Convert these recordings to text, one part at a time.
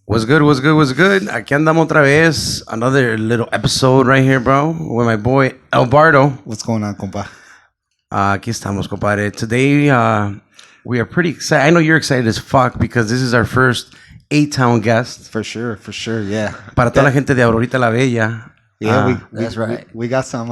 What's good? What's good? What's good? Aquí andamos otra vez. Another little episode right here, bro, with my boy Alberto. What's going on, compa? Aquí estamos, compadre. Today, we are pretty excited. I know you're excited as fuck because this is our first A-Town guest. For sure, yeah. Para toda la gente de Aurorita La Bella. Yeah, that's right. We got some.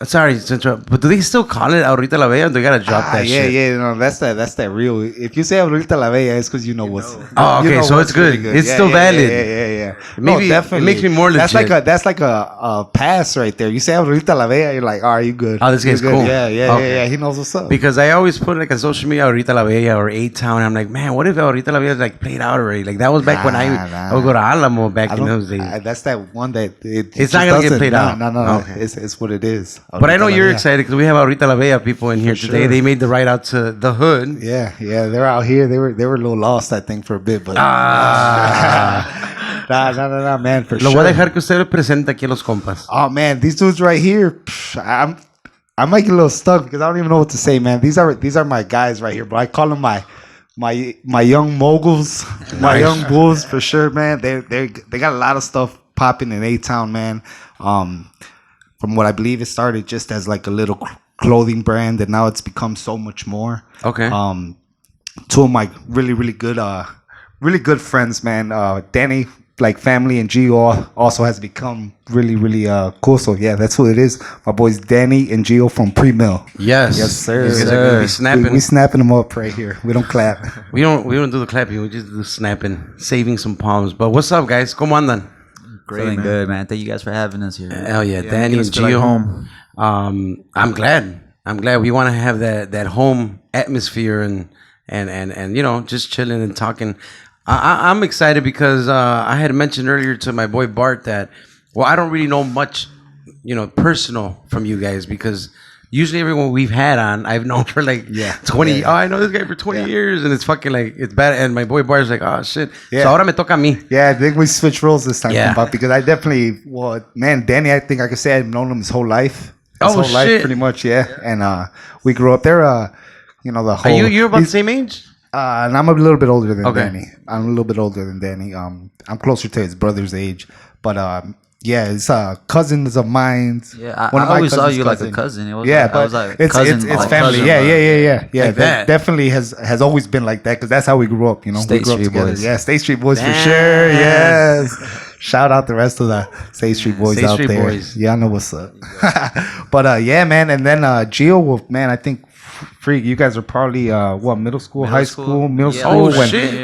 Sorry to interrupt, but do they still call it Aurorita La Bella? They gotta drop that shit. Yeah. No, that's that real. If you say Aurorita La Bella, it's because you know what's. Oh, okay, so it's good. Really It's still valid. Yeah. Maybe definitely. It makes me more legit. That's like a pass right there. You say Aurorita La Bella, you're like, are you good? Oh, this guy's good. cool. Yeah. He knows what's up. Because I always put like on social media Aurorita La Bella or A-Town. I'm like, man, what if Aurorita La Bella is like played out already? Like that was back when I would go to Alamo back in those days. That's that one that it's not gonna get played out. No. Okay. It's what it is. But I know you're excited because we have Aurorita La Bella people in here today. Sure. They made the ride out to the hood. Yeah, they're out here. They were a little lost, I think, for a bit, but nah, man, for Lo sure. voy a dejar que usted lo presente aquí a los compas. Oh man, these dudes right here, I might get a little stuck because I don't even know what to say, man. These are my guys right here, bro. I call them my young moguls, my young bulls for sure, man. They got a lot of stuff popping in A-Town, man. From what I believe, it started just as like a little clothing brand, and now it's become so much more. Okay. Two of my really good friends, man. Danny, like family, and Gio also has become really cool. So yeah, that's who it is. My boys Danny and Gio from PreMil. Yes, sir. You guys are gonna be snapping. We snapping them up right here. We don't clap. We don't do the clapping. We just do the snapping, saving some palms. But what's up, guys? ¿Cómo andan? Great, feeling good, man. Thank you guys for having us here. Hell yeah, Danny and Gio. Home. I'm glad. We want to have that home atmosphere and you know, just chilling and talking. I'm excited because I had mentioned earlier to my boy Bart that, well, I don't really know much, you know, personal from you guys because usually everyone we've had on, I've known for like 20. Oh, I know this guy for 20 years, and it's fucking like it's bad. And my boy Bar's like, oh shit. Yeah. So ahora me toca a mí. Yeah, I think we switched roles this time, Yeah. because I definitely, Danny, I think I could say I've known him his whole life. Life, pretty much, yeah. And we grew up there. You know, the whole. Are you're about the same age? And I'm a little bit older than Danny. I'm closer to his brother's age, but yeah, it's cousins of mine. Yeah, I always saw you like a cousin. It was it's family. Yeah. Like that. Definitely has always been like that because that's how we grew up. You know, State we grew up Street together. Boys. Yeah, State Street Boys for sure. Yes. Shout out the rest of the State Street Boys State out Street there. Boys. Yeah, I know what's up. But yeah, man, and then Gio, man, I think. Freak, you guys are probably middle school, high school, middle school.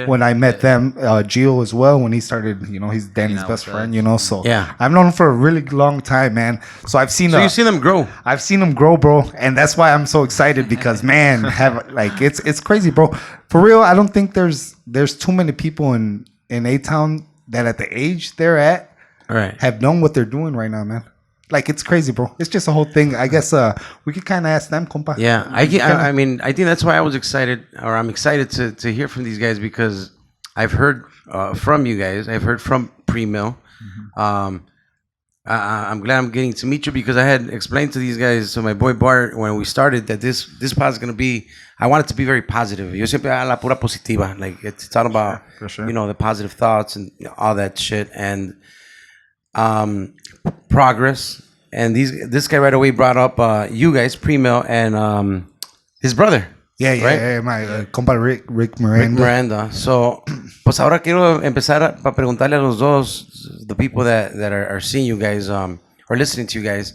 When I met them, Gio as well, when he started, you know, he's Danny's best friend, you know. So yeah, I've known him for a really long time, man. So I've seen. So you've seen them grow. I've seen them grow, bro, and that's why I'm so excited because man, it's crazy, bro. For real, I don't think there's too many people in A-Town that at the age they're at, have known what they're doing right now, man. Like, it's crazy, bro. It's just a whole thing. I guess we could kind of ask them, compa. Yeah, I mean, I think that's why I was excited, or I'm excited to hear from these guys because I've heard from you guys. I've heard from PreMil. Mm-hmm. I'm glad I'm getting to meet you because I had explained to these guys, to my boy Bart, when we started, that this pod is going to be, I want it to be very positive. Yo siempre la pura positiva. Like, it's all about, sure. You know, the positive thoughts and all that shit. And progress. And this guy right away brought up you guys, PreMil, and his brother. Yeah, my compa Rick Miranda. So, pues ahora quiero empezar para preguntarle a los dos, the people that are seeing you guys or listening to you guys,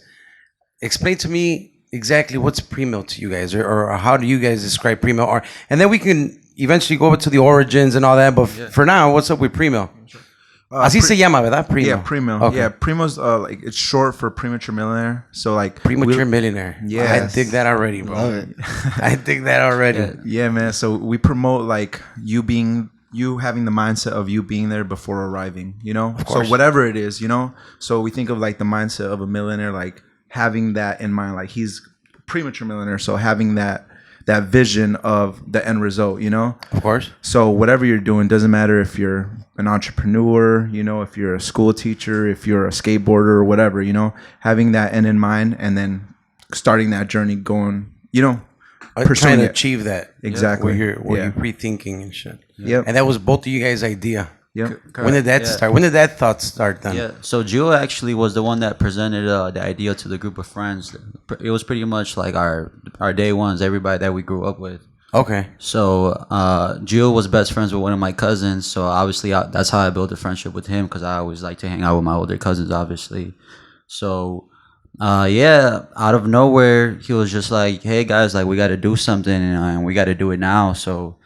explain to me exactly what's PreMil to you guys, or how do you guys describe PreMil, and then we can eventually go over to the origins and all that. But for now, what's up with PreMil? Así se llama, ¿verdad? PreMil. Yeah, PreMil. Okay. Yeah, PreMil's like it's short for Premature Millionaire. So like Premature Millionaire. Yeah, I dig that already, bro. I dig that already. Yeah, man. So we promote like you being you having the mindset of you being there before arriving, you know? course. So whatever it is, you know? So we think of like the mindset of a millionaire, like having that in mind, like he's premature millionaire. So having that vision of the end result, you know? Of course. So whatever you're doing, doesn't matter if you're an entrepreneur, you know, if you're a school teacher, if you're a skateboarder or whatever, you know, having that end in mind and then starting that journey going, you know, trying to achieve that. Exactly. Where you're pre-thinking and shit. Yep. And that was both of you guys' idea. Yep. When did that start? When did that thought start then? Yeah. So Gio actually was the one that presented the idea to the group of friends. It was pretty much like our day ones, everybody that we grew up with. Okay. So Gio was best friends with one of my cousins. So obviously that's how I built a friendship with him, because I always like to hang out with my older cousins, obviously. So out of nowhere, he was just like, "Hey guys, like we got to do something, and we got to do it now." So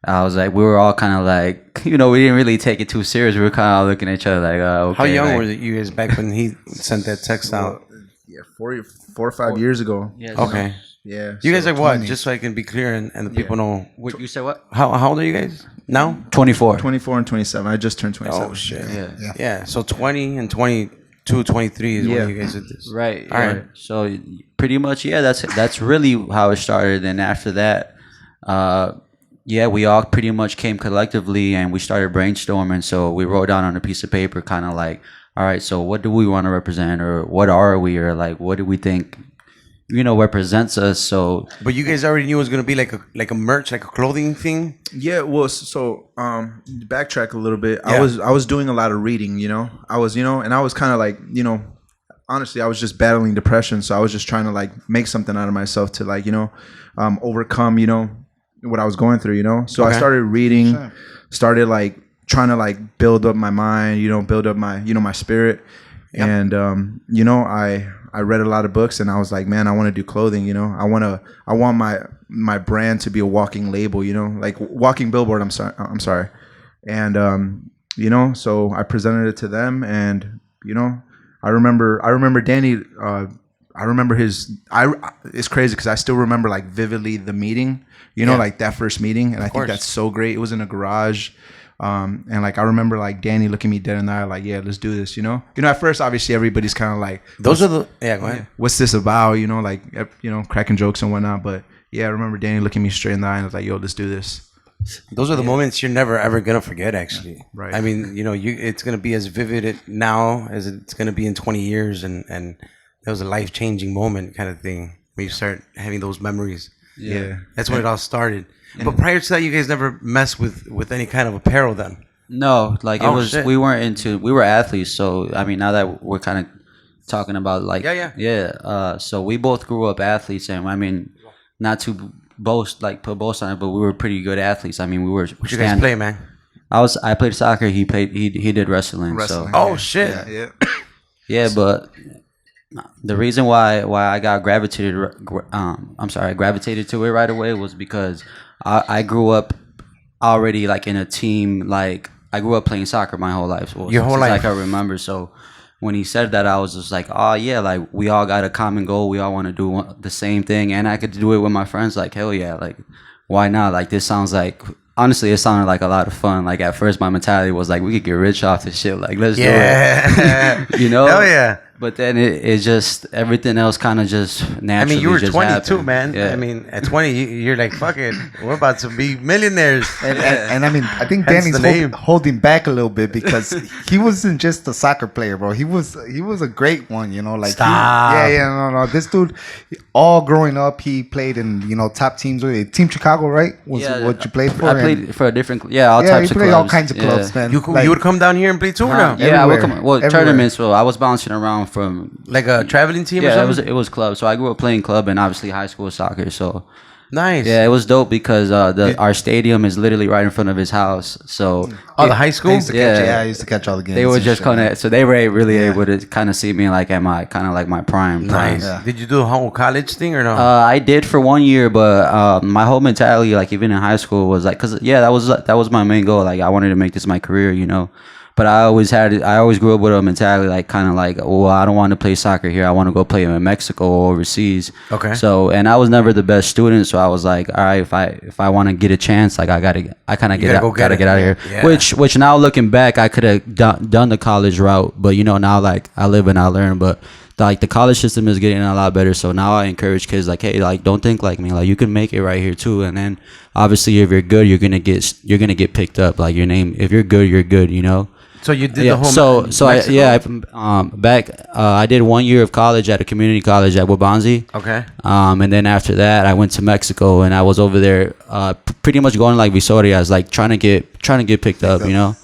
I was like, we were all kind of like, we didn't really take it too serious. We were kind of looking at each other like, okay. How young were you guys back when he sent that text out? Yeah, 4 or 5 years ago. Yeah. Okay. Yeah. You guys are what? 20. Just so I can be clear and the people know. You said what? How old are you guys now? 24. 24 and 27. I just turned 27. Oh shit. Yeah. So 20 and 22, 23 is when you guys did this. Right. All right. So pretty much, that's really how it started. And after that, we all pretty much came collectively and we started brainstorming. So we wrote down on a piece of paper, kind of like, all right, so what do we want to represent, or what are we, or like, what do we think, represents us? So, but you guys already knew it was gonna be like a merch, like a clothing thing. Yeah, well, so backtrack a little bit. I was doing a lot of reading, I was, and I was kind of like, honestly, I was just battling depression, so I was just trying to like make something out of myself to like, overcome, what I was going through, So I started reading, started like trying to like build up my mind, build up my, my spirit, and I read a lot of books, and I was like, man, I want to do clothing, I want my brand to be a walking label, like walking billboard. I'm sorry. And, so I presented it to them, and, I remember Danny, I remember it's crazy because I still remember like vividly the meeting, like that first meeting. And I think that's so great. It was in a garage. And like I remember like Danny looking me dead in the eye, like, yeah, let's do this, at first obviously everybody's kind of like, go ahead. What's this about? Like, cracking jokes and whatnot. But yeah, I remember Danny looking me straight in the eye and I was like, yo, let's do this. Those are the moments you're never ever gonna forget. Actually, right? I mean, it's gonna be as vivid now as it's gonna be in 20 years, and that was a life changing moment, kind of thing. When you start having those memories, that's when it all started. But prior to that, you guys never messed with any kind of apparel, then? No, like we were athletes. So I mean, now that we're kind of talking about like, so we both grew up athletes, and I mean, not to put boast on it, but we were pretty good athletes. I mean, we were. What you guys play, man? I played soccer. He did wrestling. So. Oh shit. Yeah, but the reason why I got gravitated to it right away was because I grew up already like in a team. Like I grew up playing soccer my whole life. Your whole life. Like I remember. So when he said that, I was just like, oh yeah, like we all got a common goal. We all want to do the same thing, and I could do it with my friends. Like hell yeah, like why not? Like this sounds like. Honestly, it sounded like a lot of fun. Like at first, my mentality was like, we could get rich off this shit. Like let's do it. Hell yeah. But then it just everything else kind of just naturally. I mean, you were just 22, happened. man. Yeah. I mean, at 20, you're like, fuck it, we're about to be millionaires. And I mean, I think Hence Danny's holding back a little bit because he wasn't just a soccer player, bro. He was a great one, Like Stop. No. This dude, all growing up, he played in top teams. Team Chicago, right? Was what you played for? I played for a different all types of played clubs. all kinds of clubs, man. You would come down here and play too now? Yeah, I would come. Everywhere. Tournaments. So I was bouncing around from Like a traveling team or yeah, something? it was club. So I grew up playing club and obviously high school soccer. So Nice. yeah, it was dope because our stadium is literally right in front of his house. So the high school? I used to catch all the games. they were and just shit, kind of so they were really able to kind of see me like at my kind of like my prime. Nice. Yeah. Did you do the whole college thing or no? I did for 1 year, but my whole mentality, like even in high school, was like, that was my main goal. Like I wanted to make this my career, But I always grew up with a mentality like kind of like, well, I don't want to play soccer here. I want to go play in Mexico or overseas. Okay. So, and I was never the best student, so I was like, all right, if I want to get a chance, like I kind of get out of here. Yeah. Which now looking back, I could have done the college route, but now like I live and I learn. But like the college system is getting a lot better, so now I encourage kids like, hey, like don't think like me, like you can make it right here too. And then obviously if you're good, you're gonna get picked up. Like your name, if you're good, you're good. So you did the whole. I did 1 year of college at a community college at Wabanzi. Okay. And then after that, I went to Mexico, and I was over there, pretty much going like Visorias, like trying to get picked up, Yeah.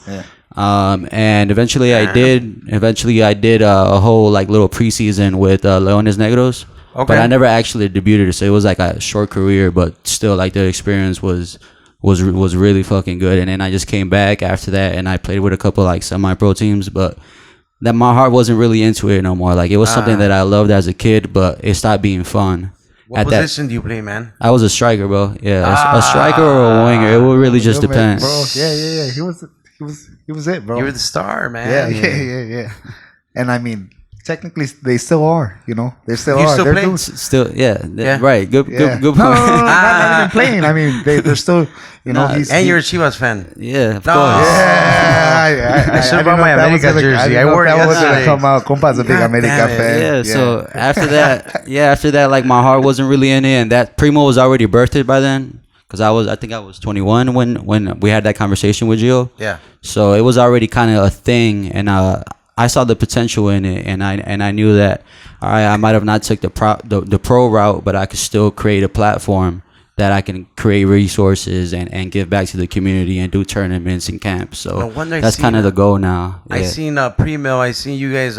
And eventually I did a whole like little preseason with Leones Negros. Okay. But I never actually debuted, so it was like a short career, but still like the experience was really fucking good. And then I just came back after that, and I played with a couple like semi-pro teams, but that my heart wasn't really into it no more. Like it was something that I loved as a kid, but it stopped being fun. What position do you play, man? I was a striker, bro. Yeah, a striker or a winger. It would really just depend. Bro, yeah. He was it, bro. You were the star, man. Yeah. And I mean, technically, they still are. They still You are. still They're play? doing- Still, yeah. Right. Good Yeah. point. No, not even playing. I mean, they're still. And you're a Chivas fan. Yeah, of No. course. Yeah, I should've brought didn't know my if that was America gonna- jersey. I didn't I know wore if it that was gonna yesterday. come out. Compa's a big God America damn it. fan. Yeah, so after that, like my heart wasn't really in it, and that PreMil was already birthed by then, because I think I was 21 when we had that conversation with Gio. Yeah. So it was already kind of a thing, and I saw the potential in it, and I knew that all right, I might have not took the pro route, but I could still create a platform that I can create resources and give back to the community and do tournaments and camps. So that's kind of the goal now. Yeah. I seen PreMil. I seen you guys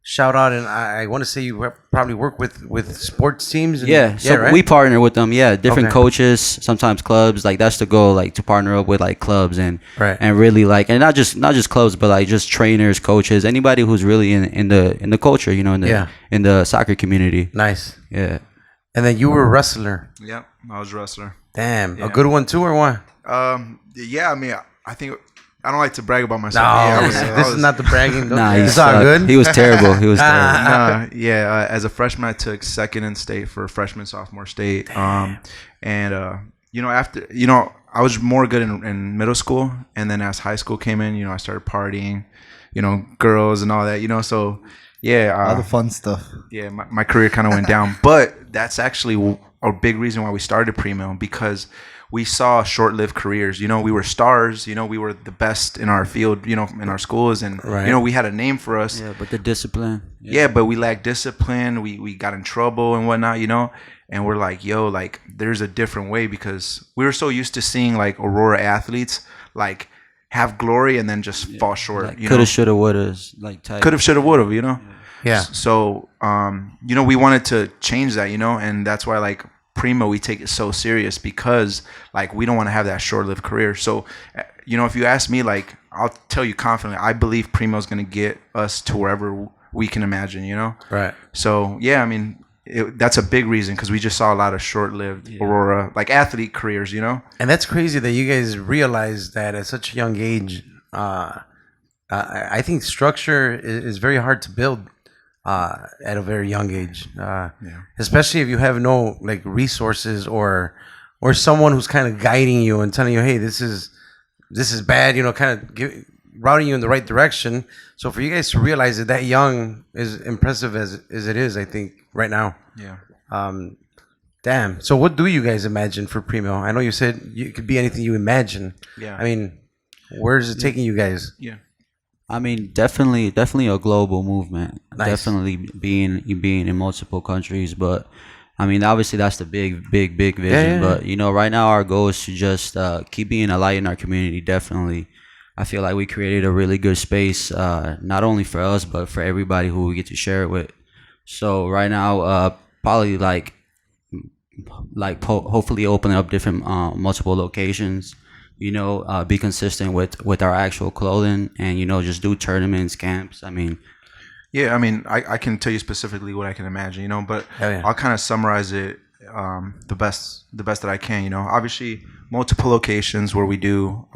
shout out, and I want to say you probably work with sports teams. So right? we partner with them. Yeah, different Okay. coaches, sometimes clubs. Like that's the goal, like to partner up with like clubs and really like, and not just clubs, but like just trainers, coaches, anybody who's really in the culture, in the soccer community. Nice. Yeah. And then you were a wrestler. Yep, I was a wrestler. Damn, a good one too, or what? Yeah, I mean, I think I don't like to brag about No, myself. this is not the bragging. Nah, It's all good. He was terrible. He was terrible. As a freshman, I took second in state for freshman sophomore state. After I was more good in middle school, and then as high school came in, I started partying, girls and all that, So All the fun stuff. yeah, my career kind of went down, but that's actually a big reason why we started PreMil, because we saw short-lived careers. We were stars. We were the best in our field. In our schools, and we had a name for us. Yeah, but the discipline. Yeah, but we lacked discipline. We got in trouble and whatnot. And we're like, yo, like there's a different way, because we were so used to seeing like Aurora athletes like have glory and then just fall short. Like coulda, shoulda, woulda, like type. Could have, should have, would have. Yeah. So, we wanted to change that, and that's why like PreMil, we take it so serious, because like we don't want to have that short-lived career. So, if you ask me, like I'll tell you confidently, I believe PreMil is going to get us to wherever we can imagine. Right. So yeah, I mean that's a big reason, because we just saw a lot of short-lived Aurora like athlete careers. And that's crazy that you guys realize that at such a young age. I think structure is very hard to build. At a very young age, especially if you have no like resources or someone who's kind of guiding you and telling you, hey, this is bad, kind of routing you in the right direction. So for you guys to realize that young is impressive as it is, I think right now. Yeah. Damn. So what do you guys imagine for PreMil? I know you said it could be anything you imagine. Yeah. I mean, where is it taking you guys? Yeah. I mean, definitely a global movement. Nice. Definitely being in multiple countries, but I mean, obviously that's the big vision. Yeah. But right now our goal is to just keep being a light in our community. Definitely, I feel like we created a really good space, not only for us but for everybody who we get to share it with. So right now, probably hopefully opening up different multiple locations. Be consistent with our actual clothing, and just do tournaments, camps. I mean, yeah, I mean, I can tell you specifically what I can imagine, but yeah. I'll kind of summarize it the best that I can. Obviously multiple locations where we do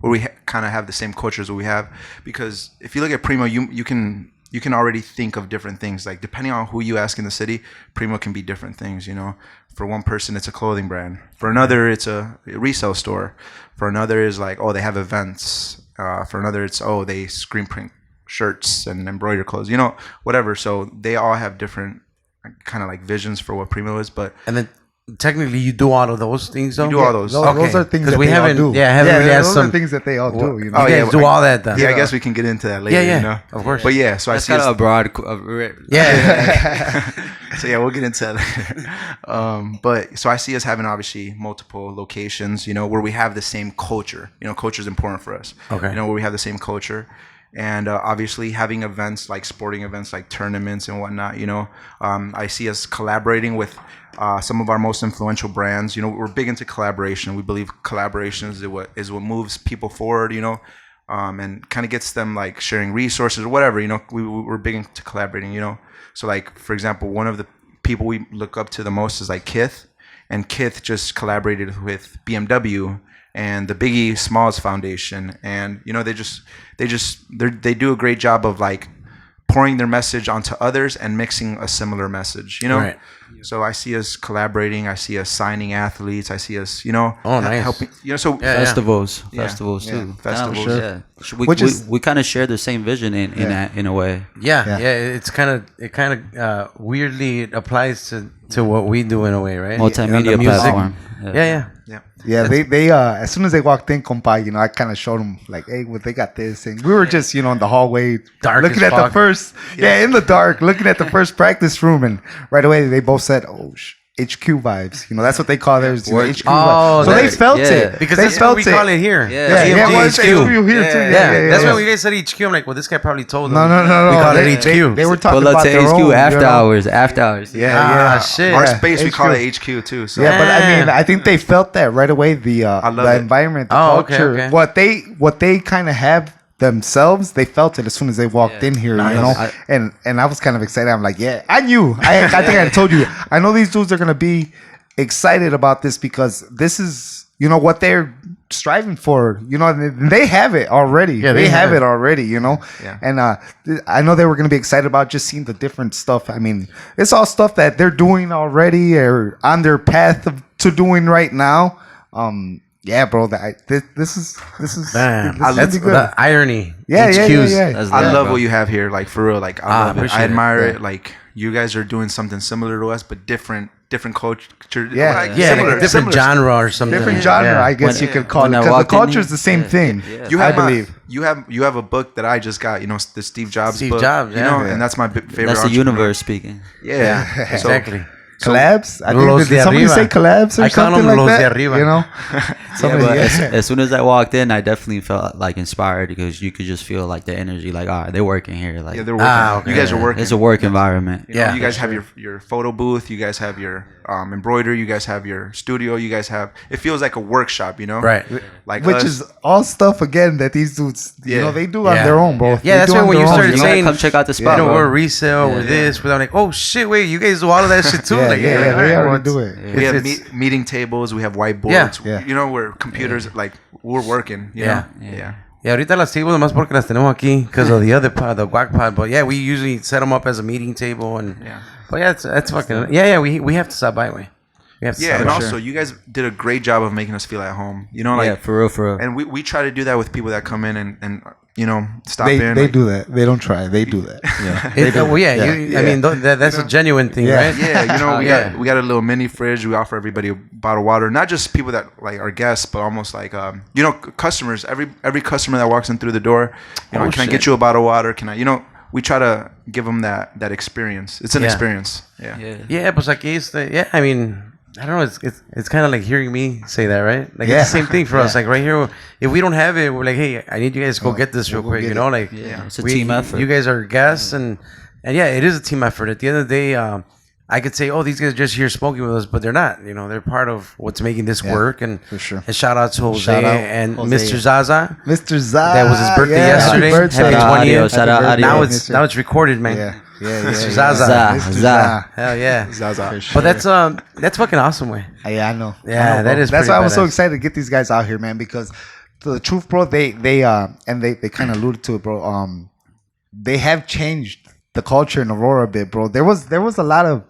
where we kind of have the same cultures that we have. Because if you look at PreMil, you can already think of different things. Like depending on who you ask in the city, PreMil can be different things. You know, for one person it's a clothing brand. For another it's a resale store. For another is like, oh, they have events. For another it's, oh, they screen print shirts and embroider clothes. You know, whatever. So they all have different kind of like visions for what PreMil is. But And then technically you do all of those things though? we do all those. Those are things that we they haven't, all do. Yeah, haven't really asked those some. are things that they all do. You know? You guys do all that then? Yeah, I guess we can get into that later. Yeah, You know? of course. But yeah, so That's I see kind of a broad. Yeah. so yeah, we'll get into that later. But so I see us having obviously multiple locations, you know, where we have the same culture. You know, culture is important for us. Okay. You know, where we have the same culture. And obviously having events like sporting events like tournaments and whatnot, you know, I see us collaborating with some of our most influential brands. You know, we're big into collaboration. We believe collaboration is what moves people forward, you know, and kind of gets them like sharing resources or whatever, you know. We're big into collaborating, you know. So like, for example, one of the people we look up to the most is like Kith, and Kith just collaborated with BMW and the Biggie Smalls Foundation, and you know they do a great job of like pouring their message onto others and mixing a similar message, you know. Right. So I see us collaborating. I see us signing athletes. I see us, you know, nice. helping. You know, so Festivals too. festivals. Yeah, we kind of share the same vision in a way. Yeah. It kind of weirdly applies to what we do in a way, right? Multimedia The music. platform. Yeah. Yeah, they as soon as they walked in, compa, you know, I kind of showed them like, hey, well, they got this, and we were just, you know, in the hallway, Dark looking as at fuck. the first, in the dark, looking at the first practice room, and right away they both said, oh, HQ vibes, you know, that's what they call theirs, you know, HQ vibes. So they felt it Because they that's what we felt call it here. Yeah. well, it's HQ. HQ here too. Yeah, that's when we guys said HQ. I'm like, well, this guy probably told them. No. We call they, it HQ. They were talking Pull up about to their HQ own, after you know? hours. After hours. Yeah. Shit. Our Yeah, space, we HQ. call it HQ too. So Yeah, but I mean, I think they felt that right away. The love the it. environment, the Oh, okay, culture, okay. what they kind of have themselves, they felt it as soon as they walked in here, you know. And I was kind of excited. I'm like, yeah, I knew. I think I told you. I know these dudes are gonna be excited about this because this is, you know, what they're striving for. You know, they have it already. Yeah, they have it already. You know. Yeah. And I know they were gonna be excited about just seeing the different stuff. I mean, it's all stuff that they're doing already or on their path to doing right now. Yeah, bro. This is Man, this is that's good. the irony. Yeah. That's I lit, love bro. what you have here. Like for real. Like I love it. appreciate I it. admire Yeah. it. Like you guys are doing something similar to us, but different culture. Yeah. Like, Yeah, similar, like different similar. genre or something. Different genre, Yeah. I guess you could call it, when I because the walked in culture is the same thing. You I have believe. you have a book that I just got. You know, the Steve Jobs Steve book. Jobs, You know, yeah. and that's my favorite. That's the entrepreneur. universe speaking. Yeah, So- Exactly. Collabs? I Los think, de did somebody arriba. say collabs or I call something them like los de that? arriba. You know? Somebody, But yeah. as soon as I walked in, I definitely felt like inspired because you could just feel like the energy, like, all right, they're working here. Like, Yeah, they're working. okay. You guys are working. it's a work environment. You know, Yeah, you guys have your photo booth. You guys have your embroidery. You guys have your studio. You guys have. It feels like a workshop, you know. Right. Like Which us. is all stuff, again, that these dudes, you Yeah. know, they do on Yeah. their own, bro. Yeah, They that's do why on when their you own, started You gotta saying, come check out the spot, you know, bro. we're resale, we're this, without like, oh shit, wait, you guys do all of that shit too? Yeah, like, yeah, all they right, already well, do it. we have it's- meeting tables. We have whiteboards. Yeah. You know, where computers like we're working. You Yeah. know? Yeah. Y ahorita las sigo nomás porque las tenemos aquí because of the other pod, the guac pod. But yeah, we usually set them up as a meeting table and but yeah, that's fucking we have to stop by way. We have to Yeah, stop and by. also you guys did a great job of making us feel at home. You know, like Yeah, for real. and we try to do that with people that come in and you know stop They in. they like- do that. They don't try. They do that. Yeah. Well, yeah, I mean that's a genuine thing, Yeah. right? Yeah, you know, Yeah. we got a little mini fridge. We offer everybody a bottle of water. Not just people that like are guests, but almost like you know, customers. Every customer that walks in through the door, you know, can I get you a bottle of water? Can I, you know, we try to give them that experience. It's an Yeah. experience. Yeah. Yeah, pues aquí I mean, I don't know. It's kind of like hearing me say that, right? Like Yeah. it's the same thing for us. Like right here, if we don't have it, we're like, hey, I need you guys to go get this real go quick. get You know, it. like It's a team effort. You guys are guests, and yeah, it is a team effort. At the end of the day, I could say, oh, these guys are just here smoking with us, but they're not. You know, they're part of what's making this work. And for sure. And shout out to Jose Shout out and Jose. Mr. Zaza. Mr. Zah. That was his birthday yeah, yesterday. Happy birthday. Happy Shout out 20th. Audio, shout out Happy Audio. birthday. Now it's recorded, man. Yeah. Mr. Zaza. Zah. Zah. Hell yeah. Zaza. For sure. But that's fucking awesome, way. Yeah, I know. Yeah, I know, that bro. is That's pretty why I was so badass. excited to get these guys out here, man, because the truth, bro, they kind of alluded to it, bro. They have changed the culture in Aurora a bit, bro. There was a lot of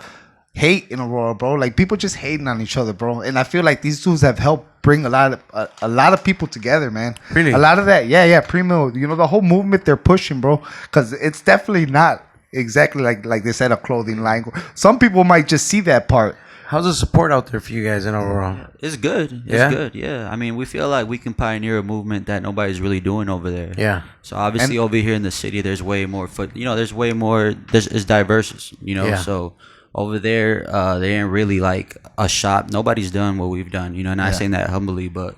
hate in Aurora, bro. Like people just hating on each other, bro. And I feel like these dudes have helped bring a lot of people together, man. Really? A lot of that, yeah. PreMil, you know, the whole movement they're pushing, bro. Because it's definitely not exactly like they said, a clothing line. Some people might just see that part. How's the support out there for you guys in Aurora? It's good. It's Yeah? good. Yeah. I mean, we feel like we can pioneer a movement that nobody's really doing over there. Yeah. So obviously over here in the city, there's way more there's way more. It's diverse. You know. Yeah. So over there, they ain't really like a shop. Nobody's done what we've done. You know, and I'm saying that humbly, but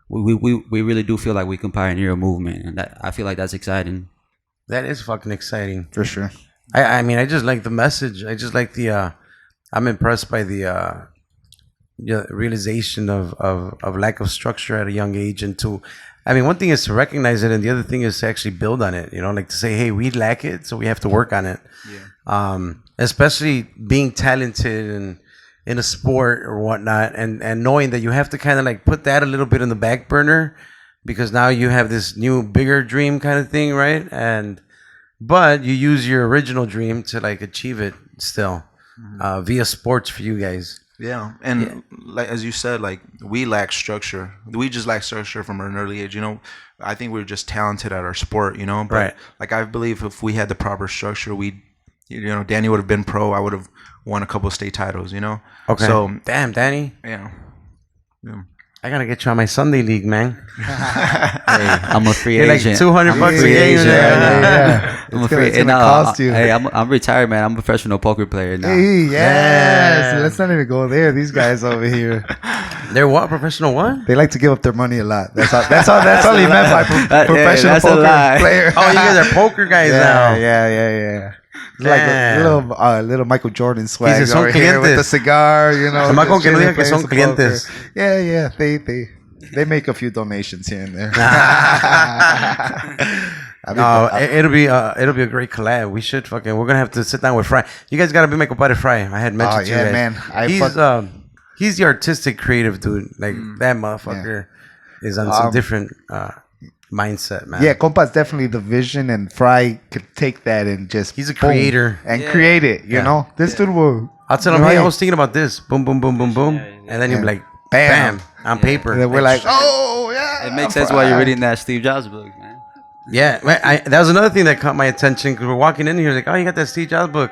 we really do feel like we can pioneer a movement, and that I feel like that's exciting. That is fucking exciting. For sure. I mean, I just like the message. I just like the. I'm impressed by the realization of lack of structure at a young age, and I mean, one thing is to recognize it, and the other thing is to actually build on it. You know, like to say, hey, we lack it, so we have to work on it. Yeah. Especially being talented and in a sport or whatnot, and knowing that you have to kind of like put that a little bit in the back burner because now you have this new bigger dream kind of thing, right? But you use your original dream to like achieve it still. Via sports for you guys. Yeah, and like as you said, like we lack structure. We just lack structure from an early age. You know, I think we're just talented at our sport. You know, but right. Like I believe if we had the proper structure, Danny would have been pro. I would have won a couple of state titles. You know. Okay. So damn, Danny. Yeah. I gotta get you on my Sunday league, man. Hey, I'm a free You're agent. like $200 a free game. agent. Yeah. I'm a It's free gonna agent. cost you. Hey, I'm retired, man. I'm a professional poker player now. Hey, yes. Yeah. Let's not even go there. These guys over here, They're what? Professional what? they like to give up their money a lot. That's all he meant by professional that's a poker lie. player. Oh, you guys are poker guys now. Yeah. Like a little Michael Jordan swag Dice, son over here with clientes. the cigar, you know. Nomás con just que no chilling, digan que son playing some poker. clientes. Yeah. They make a few donations here and there. It'll be a great collab. We're gonna have to sit down with Fry. You guys gotta be my compadre Fry. I had mentioned to you guys. Man. He's the artistic creative dude. Like that motherfucker is on some different mindset, man. Yeah, Compas definitely the vision, and Fry could take that and just He's a creator. and create it. You know, this dude will. I'll tell him, hey, I was thinking about this. Boom, boom, boom, boom, boom, and then he'll be like, bam, on paper. And then we're like, oh yeah. It makes sense why you're reading that Steve Jobs book, man. Yeah, that was another thing that caught my attention because we're walking in here like, oh, you got that Steve Jobs book,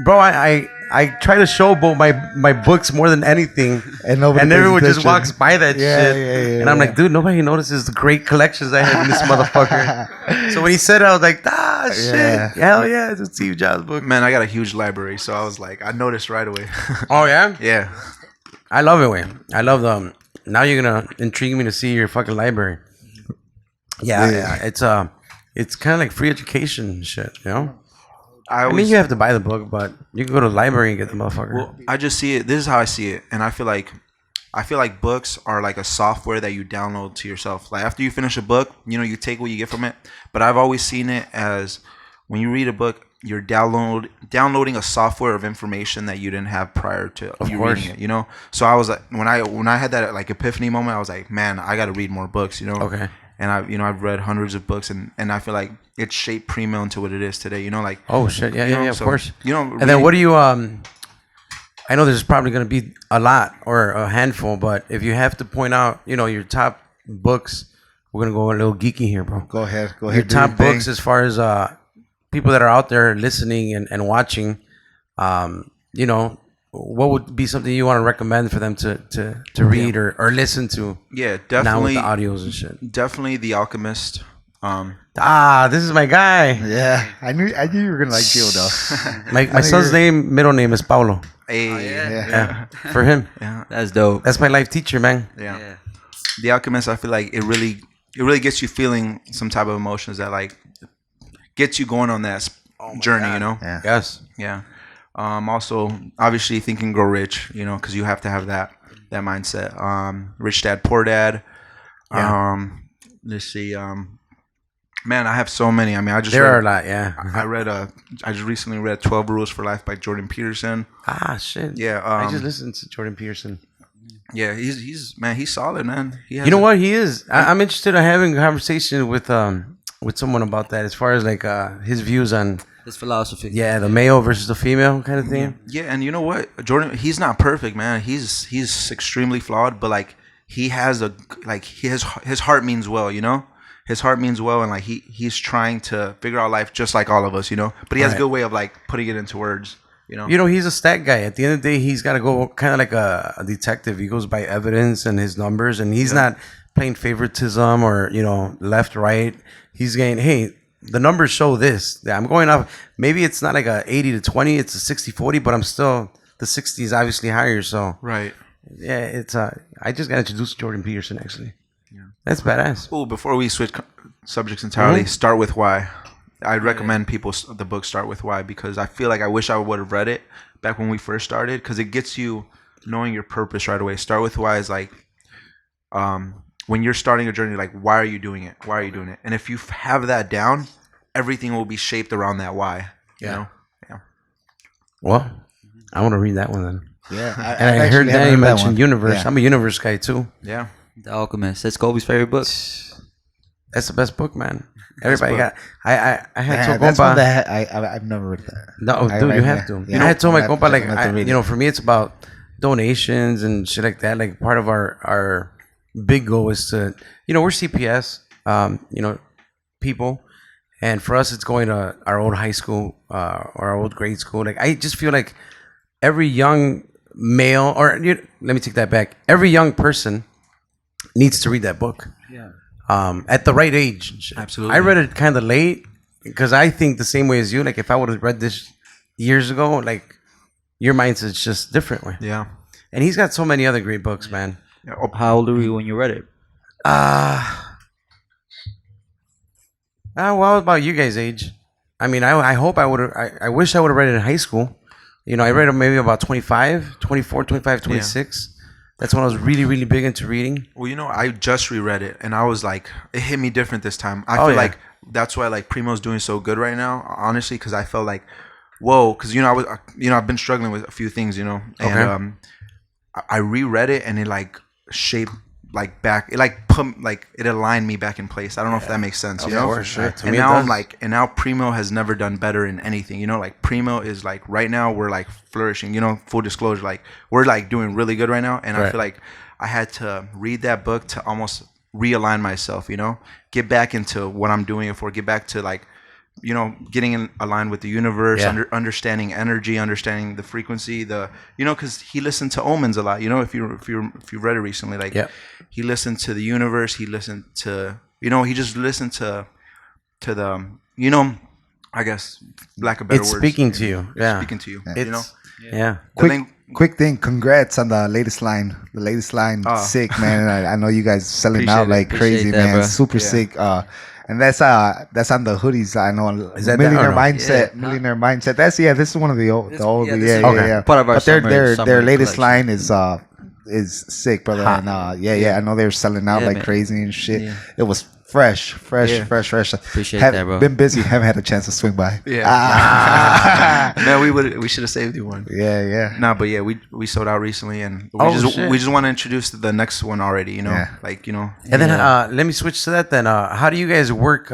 bro. I try to showboat my books more than anything, and everyone just walks by that shit. And I'm like, dude, nobody notices the great collections I have in this motherfucker. So when he said it, I was like, shit, hell yeah, it's a Steve Jobs book. Man, I got a huge library, so I was like, I noticed right away. Oh yeah, Yeah. I love it, way. I love them. Now you're gonna intrigue me to see your fucking library. Yeah. It's kind of like free education shit, you know. I mean, you have to buy the book, but you can go to the library and get the motherfucker. Well, I just see it. This is how I see it, and I feel like books are like a software that you download to yourself. Like after you finish a book, you take what you get from it. But I've always seen it as when you read a book, you're downloading a software of information that you didn't have prior to reading it. So I was like, when I had that like epiphany moment, I was like, man, I got to read more books. Okay. And I've read hundreds of books, and I feel like it shaped PreMil into what it is today. Like, oh shit, yeah, of course. And then what do you I know there's probably going to be a lot or a handful, but if you have to point out, your top books, we're going to go a little geeky here, bro. Go ahead. Your top books as far as people that are out there listening and watching, what would be something you want to recommend for them to read or listen to? Yeah, definitely. Now with the audios and shit. Definitely The Alchemist. This is my guy. Yeah, I knew you were gonna like Gio though. My son's middle name is Paulo. Hey, yeah. For him. Yeah, that's dope. That's my life teacher, man. Yeah. The Alchemist, I feel like it really gets you feeling some type of emotions that like gets you going on that journey. God. Yeah. Yes. Yeah. Also, obviously, Think and Grow Rich. Because you have to have that mindset. Rich Dad, Poor Dad. Yeah. Let's see. Man, I have so many. I mean, there are a lot. Yeah. I just recently read 12 Rules for Life by Jordan Peterson. Shit. Yeah. I just listened to Jordan Peterson. Yeah, he's solid, man. You know what? He is. I'm interested in having a conversation with someone about that, as far as like his views on His philosophy. yeah, the male versus the female kind of thing. Yeah, and you know what, Jordan, he's not perfect, man. He's extremely flawed, but like he has his heart means well, you know. His heart means well, and like he's trying to figure out life just like all of us, you know. But he has a good way of like putting it into words, you know. You know, he's a stat guy. At the end of the day, he's got to go kind of like a detective. He goes by evidence and his numbers, and he's not playing favoritism or, you know, left, right. He's saying, hey, the numbers show this. Yeah, I'm going off. Maybe it's not like a 80 to 20. It's a 60-40, but I'm still, the 60 is obviously higher. So, Right. yeah, it's, I just got introduced to Jordan Peterson, actually. Yeah. That's badass. Oh, before we switch subjects entirely, start with why. I'd recommend people the book Start With Why, because I feel like I wish I would have read it back when we first started, because it gets you knowing your purpose right away. Start With Why is like, when you're starting a journey, like, why are you doing it? Why are you doing it? And if you have that down, everything will be shaped around that why. You know? Yeah. Well, I want to read that one then. Yeah, And I heard Danny mention Universe. Yeah. I'm a Universe guy too. Yeah. The Alchemist. That's Kobe's favorite book. That's the best book, man. Everybody got. I had told That's one compa. that I've never read that. No, dude, you have to. Yeah. I had told my I compa, like, have to read you know, it. for me, it's about donations and shit like that. Like, part of our big goal is to, you know, we're CPS, you know, people, and for us, it's going to our old high school or our old grade school. Like, I just feel like every young male, or let me take that back. Every young person needs to read that book. Yeah. At the right age. Absolutely. I read it kind of late because I think the same way as you. Like, if I would have read this years ago, like, your mindset's just different way. Yeah. And he's got so many other great books, man. Yeah. Oh, How old were you when you read it? Well, about you guys' age. I mean, I hope I would have. I wish I would have read it in high school. You know, I read it maybe about 25, 24, 25, 26. That's when I was really, really big into reading. well, you know, I just reread it, and I was like, it hit me different this time. I feel like that's why like Primo's doing so good right now, honestly, because I felt like, whoa, because, you know, I've been struggling with a few things, you know, and I reread it, and it like shaped like back, it like put like it aligned me back in place. I don't know if that makes sense, you know. For sure. To And me, it now does. I'm like, and now Primo has never done better in anything, you know. Like, Primo is like, right now we're like flourishing, you know. Full disclosure, like, we're like doing really good right now, and I feel like I had to read that book to almost realign myself, you know, get back into what I'm doing it for, get back to like, you know, getting in aligned with the universe, understanding energy, understanding the frequency, you know, because he listened to omens a lot, you know, if you read it recently, like, he listened to the universe, he listened to, you know, he just listened to the, you know, I guess, lack of better It's words. speaking to you. Yeah. Speaking to you, It's, you know. Yeah. Quick thing, congrats on the latest line. The latest line, sick, man. I know you guys selling out like crazy, that, man. bro. Super sick. And that's on the hoodies. I know. Is that Millionaire or no? Mindset? Millionaire Mindset. This is one of the old. this is Part of our but summer their latest collection. line is sick, brother. And I know they're selling out like man. crazy and shit. Yeah. It was fresh. Appreciate that, bro. Been busy. Haven't had a chance to swing by. No, we should have saved you one. Yeah. No, but yeah, we sold out recently, and shit. we just want to introduce the next one already. You know, like, you know. And then let me switch to that then. How do you guys work?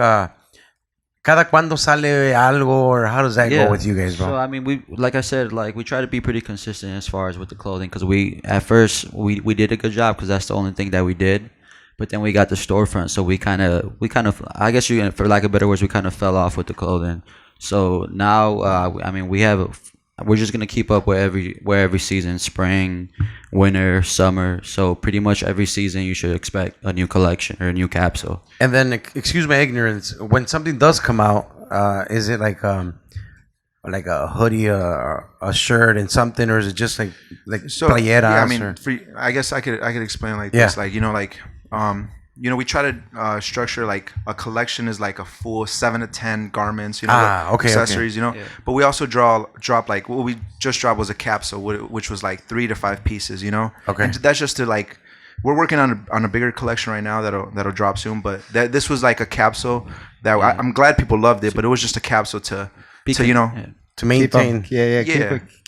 Cada cuando sale algo, or how does that go with you guys, bro? So I mean, like I said, like, we try to be pretty consistent as far as with the clothing, because at first we did a good job because that's the only thing that we did, but then we got the storefront, so we kind of I guess for lack of better words, we kind of fell off with the clothing. So now I mean, we're just gonna keep up with every season, spring, winter, summer. So pretty much every season you should expect a new collection or a new capsule. And then, excuse my ignorance, when something does come out, is it like a hoodie, a shirt, and something, or is it just like playeras? Yeah, I mean, or? I guess I could explain like this, like, you know, like, you know, we try to structure like a collection is like a full 7 to 10 garments, you know, accessories, you know. Yeah. But we also drop like what we just dropped was a capsule, which was like 3 to 5 pieces, you know. Okay. And that's just to like, we're working on a bigger collection right now that'll drop soon. But this was like a capsule that I'm glad people loved it, but it was just a capsule to to maintain. Yeah.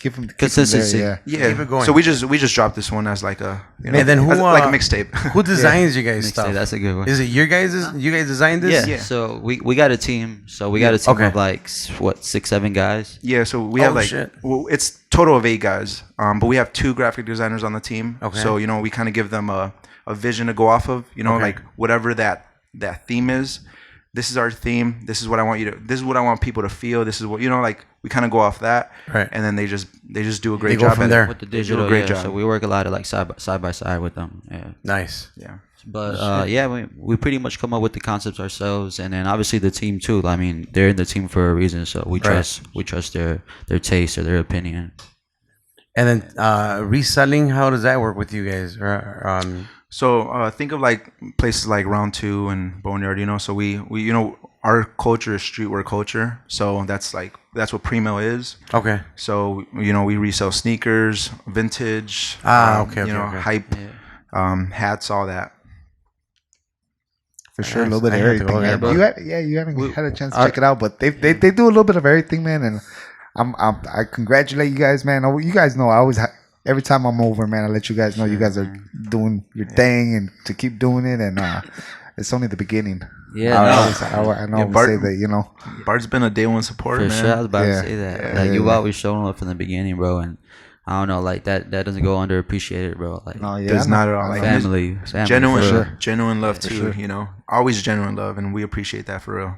Keep them Consistency. There, Yeah, Keep it going. So we just dropped this one as like a, you know, And then who, as like a uh, mixtape. Who designs you guys Mixtape, stuff? that's a good one. Is it your guys? You guys designed this? Yeah. So we got a team. So we got a team Okay. of like 6-7 guys. Yeah, so we have like shit. well, it's total of 8 guys. But we have 2 graphic designers on the team. Okay. So you know we kind of give them a vision to go off of. You know, Okay. like whatever that theme is. This is our theme. This is what I want you to. This is what I want people to feel. This is what, you know. Like we kind of go off that, Right. And then they just do a great They go job from at there. it. With the They do digital, a great yeah. job. So we work a lot of like side by side with them. Yeah. Nice. Yeah. But yeah, we pretty much come up with the concepts ourselves, and then obviously the team too. I mean, they're in the team for a reason, so we trust their taste or their opinion. And then reselling, how does that work with you guys? So think of like places like Round 2 and Boneyard, you know. So we you know, our culture is streetwear culture. So that's what PreMil is. Okay. So you know, we resell sneakers, vintage, Okay, you know, okay. hype, hats, all that. for sure. A little bit of I have to go everything. there, Man. You haven't had a chance to check it out, but they do a little bit of everything, man. And I congratulate you guys, man. You guys know I always every time I'm over, man, I let you guys know you guys are doing your thing and to keep doing it. And it's only the beginning. Yeah, I know. Bart- Say that, you know. Bart's been a day one supporter, for man. sure. I was about Yeah. to say that. Yeah, Like yeah, you've yeah. always shown up from the beginning, bro, and I don't know, like that doesn't go underappreciated, bro. Like No, yeah, Does I know. not at all. Like family, genuine, for real. genuine love too. You know, always genuine love, and we appreciate that for real.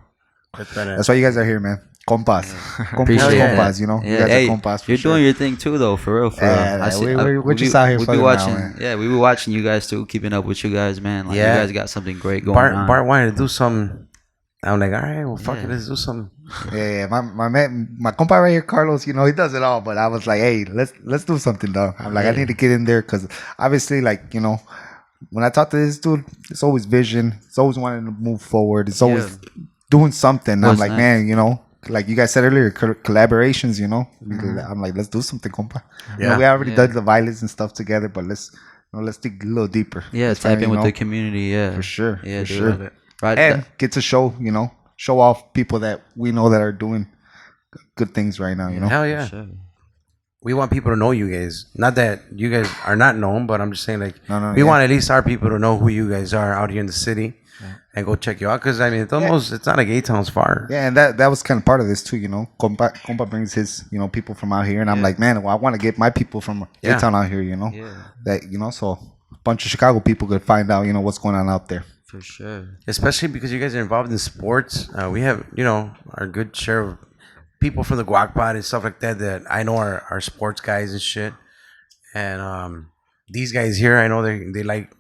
That's why you guys are here, man. Compas, Appreciate compas. that. You know, you Yeah, guys hey, are compas. For you're sure. doing your thing too, though, for real. Yeah, I see, we're we just out here we fucking be around, watching. man. Yeah, we be watching you guys too, keeping up with you guys, man. Like Yeah. you guys got something great going on. Bart wanted to do some. I'm like, all right, well, fuck Yeah. it, let's do some. Yeah, my man, my compa right here, Carlos. You know, he does it all. But I was like, hey, let's do something, though. I'm like, I need to get in there because obviously, like, you know, when I talk to this dude, it's always vision. It's always wanting to move forward. It's always doing something. Well, I'm it's like, nice. man, you know, like you guys said earlier, collaborations. You know, I'm like, let's do something, compa. You know, we already did the violets and stuff together, but let's dig a little deeper. Yeah, Let's tap try, in you with know, the community. Yeah, for sure. Yeah, for dude. sure. Right. And get to show, you know, show off people that we know that are doing good things right now, you know. Hell yeah. Sure. We want people to know you guys. Not that you guys are not known, but I'm just saying, like, No, we yeah. want at least our people to know who you guys are out here in the city and go check you out. Because, I mean, it's not like A-Town's far. Yeah, and that was kind of part of this too, you know. Compa brings his, you know, people from out here, and I'm like, man, well, I want to get my people from Yeah. A-Town out here, you know. Yeah. That, you know, so a bunch of Chicago people could find out, you know, what's going on out there. For sure. Especially because you guys are involved in sports. We have, you know, our good share of people from the Guac Pod and stuff like that I know are sports guys and shit. And these guys here, I know they like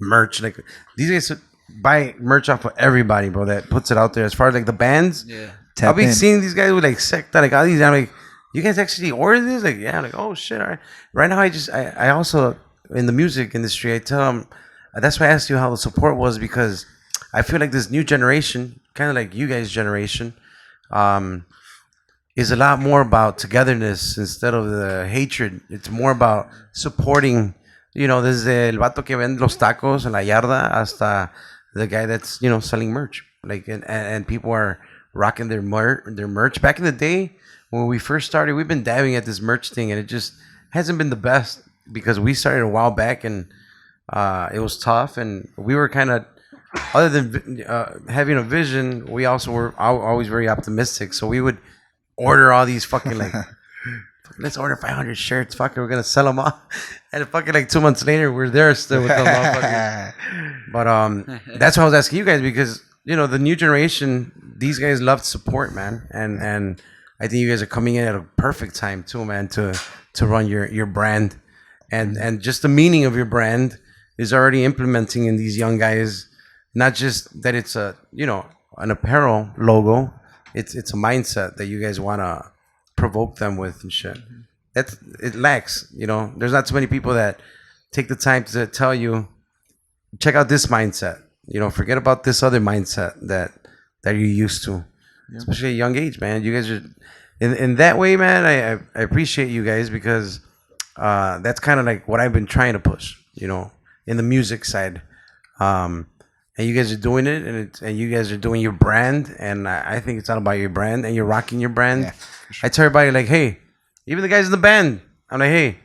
merch. Like, these guys buy merch off of everybody, bro, that puts it out there. As far as like the bands, Yeah. I'll be in. seeing these guys with like Secta, like all these. I'm like, you guys actually order this? Like, yeah. I'm like, oh shit. All right. Right now, I also in the music industry, I tell them. That's why I asked you how the support was, because I feel like this new generation, kind of like you guys' generation, is a lot more about togetherness instead of the hatred. It's more about supporting, you know, desde el vato que vende los tacos en la yarda hasta the guy that's, you know, selling merch. Like, and people are rocking their merch. Back in the day when we first started, we've been dabbing at this merch thing, and it just hasn't been the best because we started a while back, and it was tough, and we were kind of, other than having a vision, we also were always very optimistic. So we would order all these fucking like, let's order 500 shirts. Fuck it, we're gonna sell them all. And fucking like 2 months later, we're there still with them motherfuckers. But that's why I was asking you guys, because, you know, the new generation, these guys love support, man, and I think you guys are coming in at a perfect time too, man, to run your brand, and just the meaning of your brand is already implementing in these young guys. Not just that it's a, you know, an apparel logo, it's a mindset that you guys want to provoke them with and shit. It lacks, you know. There's not too many people that take the time to tell you, check out this mindset. You know, forget about this other mindset that you're used to, especially at a young age, man. You guys are in that way, man. I appreciate you guys, because that's kind of like what I've been trying to push, you know, in the music side. And and you guys are doing it, and you guys are doing your brand, and I think it's all about your brand, and you're rocking your brand. Yeah, I tell everybody like, hey, even the guys in the band, I'm like, hey,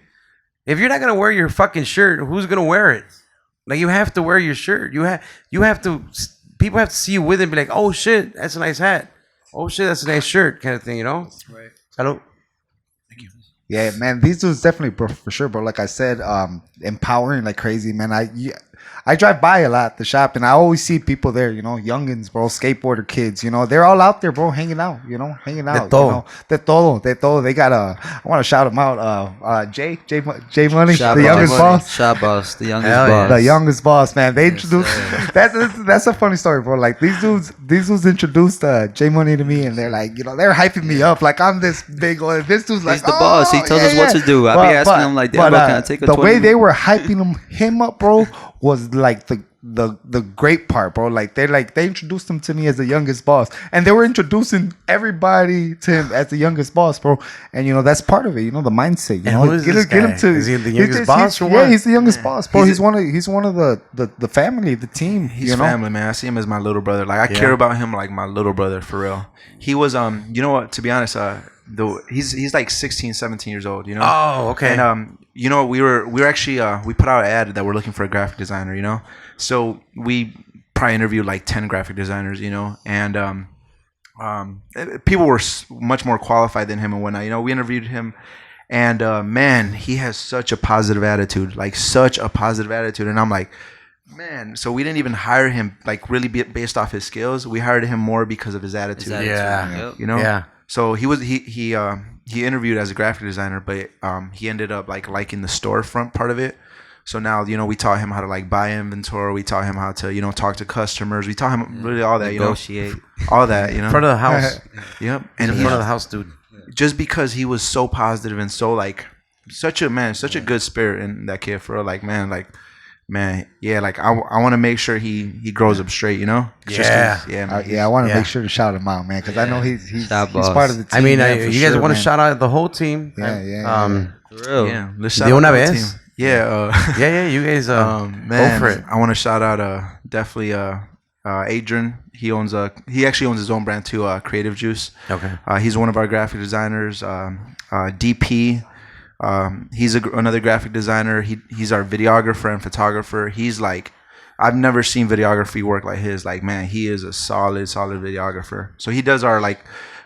if you're not gonna wear your fucking shirt, who's gonna wear it? Like, you have to wear your shirt. You have to. People have to see you with it and be like, oh shit, that's a nice hat. Oh shit, that's a nice shirt, kind of thing, you know? That's right. Hello. Yeah, man, these dudes definitely, bro, for sure, bro. Like I said, empowering like crazy, man. I drive by a lot the shop, and I always see people there, you know, youngins, bro, skateboarder kids, you know, they're all out there, bro, hanging out, you know, hanging out. De todo. They got I want to shout them out. J Money, the youngest boss. Shop boss, the youngest Hell boss. The youngest boss, man. They introduced that's a funny story, bro. Like these dudes introduced J Money to me, and they're like, you know, they're hyping me up like I'm this big one. This dude's like, He's the boss. He tells us what to do. I be asking him like, damn, bro, can I take a 20 the way they were hyping him up, bro, was like the great part, bro. Like they introduced him to me as the youngest boss, and they were introducing everybody to him as the youngest boss, bro. And you know that's part of it, you know, the mindset. You know, who is this guy? him to. Is he the youngest boss or what? Yeah, he's the youngest boss, bro. He's one of the family, the team. He's you know? family, man. I see him as my little brother. Like I care about him like my little brother for real. He was you know what? To be honest, he's like 16, 17 years old. You know. Oh, okay. And you know, we were actually we put out an ad that we're looking for a graphic designer. You know, so we probably interviewed like 10 graphic designers. You know, and people were much more qualified than him and whatnot. You know, we interviewed him. And man, he has such a positive attitude, like such a positive attitude. And I'm like, man, so we didn't even hire him like really based off his skills. We hired him more because of his attitude. Yeah. You know? Yeah. So he interviewed as a graphic designer, but he ended up like liking the storefront part of it. So now, you know, we taught him how to like buy inventory. We taught him how to, you know, talk to customers. We taught him really all that, you know, negotiate, all that, you know, In front of the house. yep. And in he- front of the house, dude. just because he was so positive and so like such a good spirit in that kid for real. Like man, yeah, like I want to make sure he grows up straight, you know. Yeah. Man, I want to make sure to shout him out, man, because I know he's part of the team. I mean, man, for you guys sure, want to man. shout out the whole team. Yeah. For real. yeah. Let's De shout out una the whole vez. team. Yeah. Yeah, you guys Man, go for it. I want to shout out definitely Adrian. He actually owns his own brand too, Creative Juice. Okay. He's one of our graphic designers. DP. He's another graphic designer. He's our videographer and photographer. He's like, I've never seen videography work like his. Like, man, he is a solid videographer. So he does our like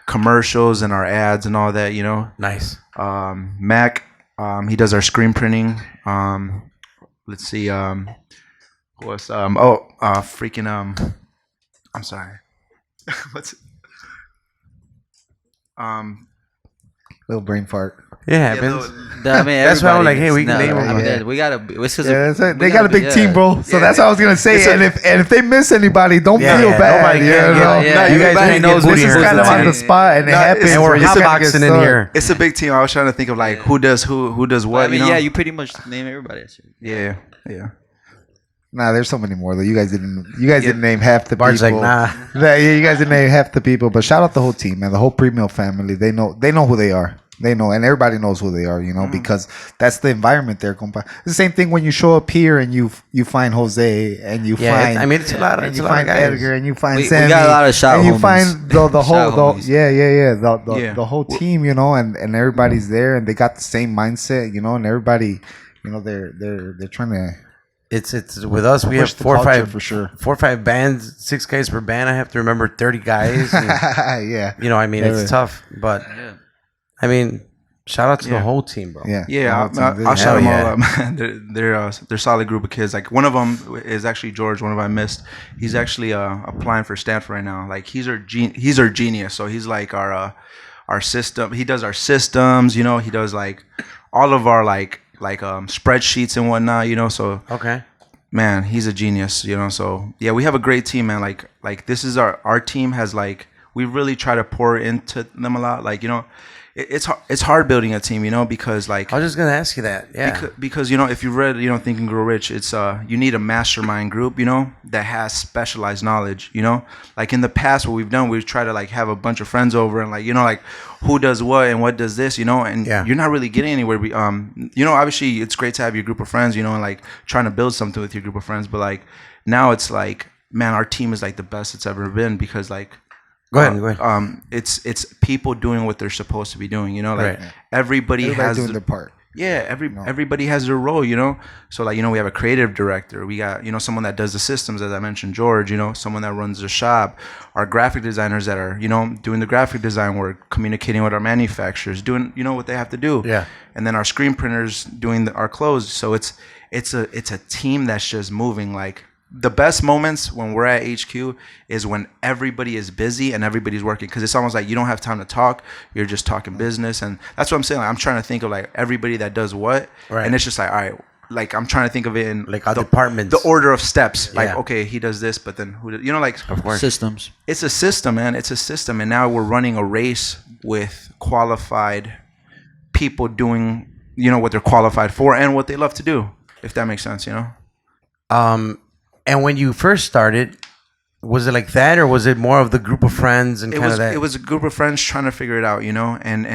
commercials and our ads and all that, you know. Nice. Mac, he does our screen printing. Let's see. What's I'm sorry. What's Little brain fart. Yeah, Yeah, happens. I mean, That's why I'm like, hey, we can name I him. mean, we gotta. It's 'cause Yeah, we they got a big team, bro. So Yeah. that's what I was gonna say. And if they miss anybody, don't Yeah, feel yeah, bad. nobody You can- know? yeah, you guys everybody didn't knows get who This booty is hurt kind of the on team. the spot, and it No, happens. and we're where you gotta get hotboxing in started. here. It's a big team. I was trying to think of like who does what. I mean, you know? yeah, you pretty much name everybody. Yeah. Nah, there's so many more though. You guys didn't name half the Bart's like, people. nah. Yeah, you guys didn't name half the people. But shout out the whole team, man. The whole PreMil family. They know who they are. They know, and everybody knows who they are, you know, because that's the environment there, compa. It's the same thing when you show up here and you find Jose and you find. I mean, it's a lot of find guys. Edgar and you find We Sammy. got a lot of shout and you homies. find the whole Shout homies. the whole team, you know, and everybody's there and they got the same mindset, you know, and everybody, you know, they're trying to. It's with us. We have Push the 4 or culture 5 for sure. 4 or 5 bands, 6 guys per band. I have to remember 30 guys. And, Yeah. you know, I mean, it's tough, but I mean, shout out to the whole team, bro. Yeah. Yeah, The whole team. I'll shout them yeah. all out. They're a solid group of kids. Like one of them is actually George. One of them I missed. He's actually applying for Stanford right now. Like he's our genius. So he's like our system. He does our systems. You know, he does like all of our like spreadsheets and whatnot. You know, so Okay. man, he's a genius. You know, so yeah, we have a great team, man. Like this is our team has like we really try to pour into them a lot. Like you know. It's hard building a team, you know, because like I was just gonna ask you that. Yeah. because you know if you read Think and Grow Rich, it's you need a mastermind group, you know, that has specialized knowledge, you know. Like in the past, what we've done, we've tried to like have a bunch of friends over and like you know like who does what and what does this, you know, and you're not really getting anywhere. You know, obviously it's great to have your group of friends, you know, and like trying to build something with your group of friends, but like now it's like man, our team is like the best it's ever been because like. Go ahead. It's people doing what they're supposed to be doing. You know, like Right. everybody has doing their part. Yeah, everybody has their role, you know. So like, you know, we have a creative director. We got, you know, someone that does the systems, as I mentioned, George. You know, someone that runs the shop. Our graphic designers that are, you know, doing the graphic design work, communicating with our manufacturers, doing, you know, what they have to do. Yeah. And then our screen printers doing our clothes. So it's a team that's just moving. Like the best moments when we're at HQ is when everybody is busy and everybody's working, because it's almost like you don't have time to talk. You're just talking business, and that's what I'm saying. Like, I'm trying to think of like everybody that does what, Right. and it's just like, all right, like I'm trying to think of it in Like our departments. the order of steps. Like Yeah. okay, he does this, but then who? You know, like Of course. Systems. it's a system, man. It's a system, and now we're running a race with qualified people doing, you know, what they're qualified for and what they love to do. If that makes sense, you know. And when you first started, was it like that, or was it more of the group of friends and kind of that? It was a group of friends trying to figure it out, you know, and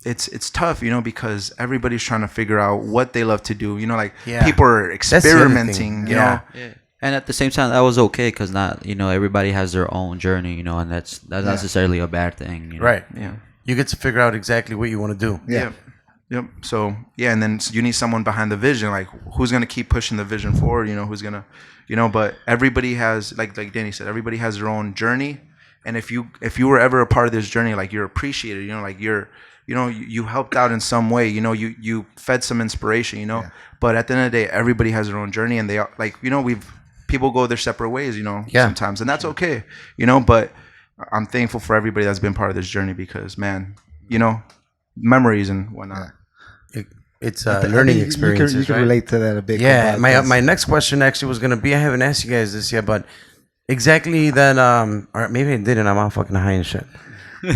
it's tough, you know, because everybody's trying to figure out what they love to do, you know, like Yeah. people are That's the other experimenting, thing. you Yeah. know. Yeah. And at the same time, that was okay because not, you know, everybody has their own journey, you know, and that's not necessarily a bad thing. You know? Right. Yeah. You get to figure out exactly what you want to do. Yeah. Yep. So yeah, and then you need someone behind the vision, like who's gonna keep pushing the vision forward, you know, who's gonna, you know, but everybody has, like Danny said, everybody has their own journey. And if you were ever a part of this journey, like you're appreciated, you know, like you're, you know, you helped out in some way, you know, you fed some inspiration, you know. Yeah. But at the end of the day, everybody has their own journey, and they are like, you know, people go their separate ways, you know, sometimes, and that's okay, you know. But I'm thankful for everybody that's been part of this journey because, man, you know, memories and whatnot. It's I learning think experiences, You can right? relate to that a bit. Yeah, about my this. my next question actually was gonna be, I haven't asked you guys this yet, but exactly then, or maybe I didn't. I'm all fucking high and shit.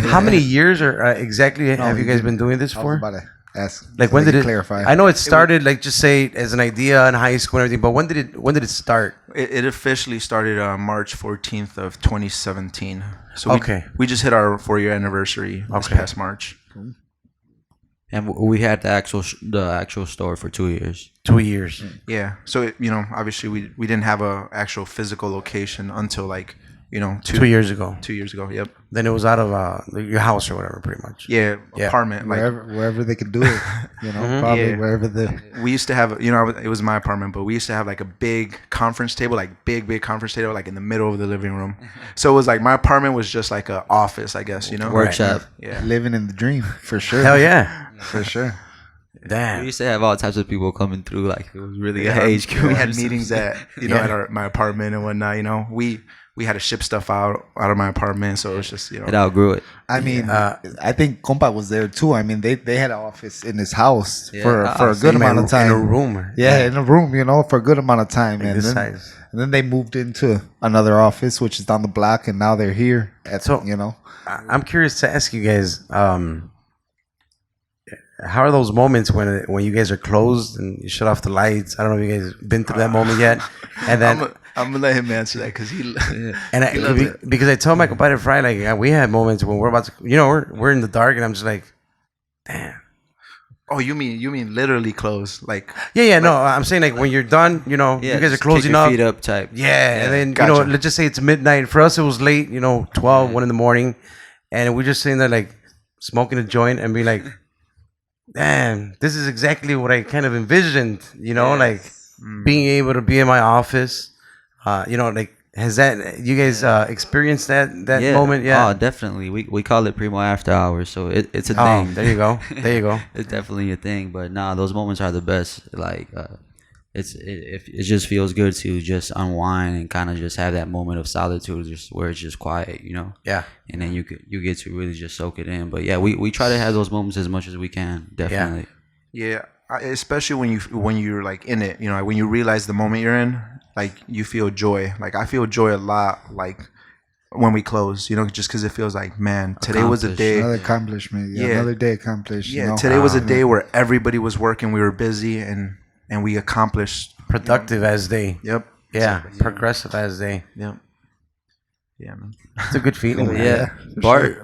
How many years or exactly have you guys been doing this I was for? about to ask. Like so when they did can it clarify? I know it started like just say as an idea in high school and everything, but when did it start? It officially started March 14th of 2017. So Okay. we just hit our 4-year anniversary this past March. And we had the actual store for 2 years. 2 years. Yeah. So you know, obviously we didn't have a actual physical location until like, you know, 2 years ago. 2 years ago. Yep. Then it was out of your house or whatever, pretty much. Yeah. Yeah. Apartment. Like wherever they could do it, you know, probably Yeah. wherever the we used to have, you know, it was my apartment, but we used to have like a big conference table, like big conference table, like in the middle of the living room. So it was like my apartment was just like a office, I guess, you know. Workshop. Yeah. living in the dream for sure. Hell yeah. for sure. We Damn. used to have all types of people coming through. Like it was really Yeah, a HQ. we had meetings at, you know, Yeah. at my apartment and whatnot. You know, we had to ship stuff out of my apartment, so it was just, you know. It outgrew it. I mean, I think Compa was there too. I mean, they had an office in his house for a good amount of time. In a room. Yeah, in a room, you know, for a good amount of time. And this then, size. and then they moved into another office, which is down the block, and now they're here. So- You know, I'm curious to ask you guys, how are those moments when you guys are closed and you shut off the lights? I don't know if you guys been through that moment yet. And then I'm gonna let him answer that because he. because I told my compadre Friday, like we had moments when we're about to, you know, we're in the dark and I'm just like, damn. Oh, you mean literally close? Like Yeah, no, I'm saying like when you're done, you know, you guys are just closing kick your up. feet up type. Yeah, and then you gotcha. know, let's just say it's midnight. For us, it was late. You know, 12, 1 in the morning, and we're just sitting there like smoking a joint and be like, "Damn, this is exactly what I kind of envisioned." You know, like being able to be in my office. You know, like has that you guys experienced that moment? Yeah. Oh, definitely. We call it Primo After Hours, so it's a Oh, thing. there you go. There you go. It's definitely a thing. But nah, those moments are the best. Like it just feels good to just unwind and kind of just have that moment of solitude, just where it's just quiet, you know. Yeah. And then you get to really just soak it in. But yeah, we try to have those moments as much as we can. Definitely. yeah, especially when you're like in it, you know, like when you realize the moment you're in, like you feel joy. Like I feel joy a lot, like when we close, you know, just because it feels like, man, today was a Accomplished. day. another accomplishment. Yeah, Yeah. another day accomplished. Yeah, you know? today was a day where everybody was working. We were busy and we accomplished. Productive as they. Yep. Yeah. Progressive as they. Yep. Yeah, man. It's a good feeling. Man. Yeah,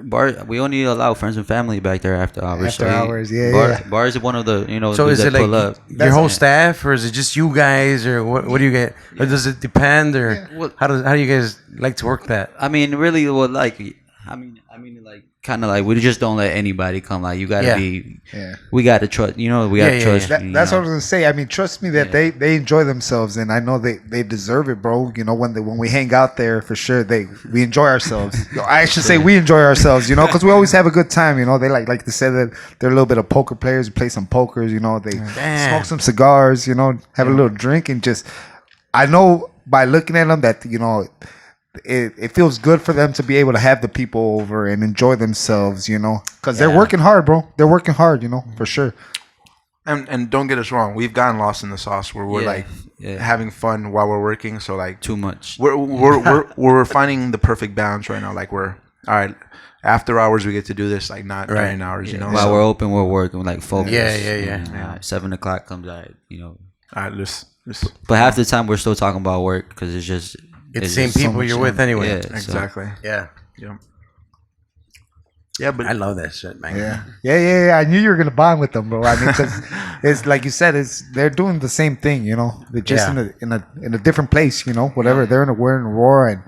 bar. We only allow friends and family back there after hours. After hours, yeah, bar, yeah. Bar is one of the So dudes is that it pull like up. your whole staff, or is it just you guys, or what do you get? Or does it depend, or Well- how do you guys like to work that? I mean, really, well, like, I mean, like, kind of like we just don't let anybody come. Like, you gotta Yeah. be. Yeah. We gotta trust. We gotta Yeah, trust. yeah. That's what I was gonna say. I mean, trust me that they enjoy themselves, and I know they deserve it, bro. When we hang out there, for sure, we enjoy ourselves. I should say we enjoy ourselves, because we always have a good time. They like to say that they're a little bit of poker players. We play some pokers, they Damn. smoke some cigars, have a little drink, and just I know by looking at them that it feels good for them to be able to have the people over and enjoy themselves, because they're working hard, bro. They're working hard, for sure. And don't get us wrong, we've gotten lost in the sauce where we're having fun while we're working. So like too much. we're finding the perfect balance right now. Like we're all right. After hours, we get to do this, like not during hours, While we're open, we're working, like focus. Yeah. 7:00 comes out, All right, let's But half the time we're still talking about work because it's just. It's the same just so people much you're with fun. anyway. Yeah, so- exactly. Yeah, Yeah, but I love that shit, man. Yeah. I knew you were gonna bond with them, bro. I mean, because it's like you said, they're doing the same thing, They're just in a different place, Whatever. We're in Aurora, and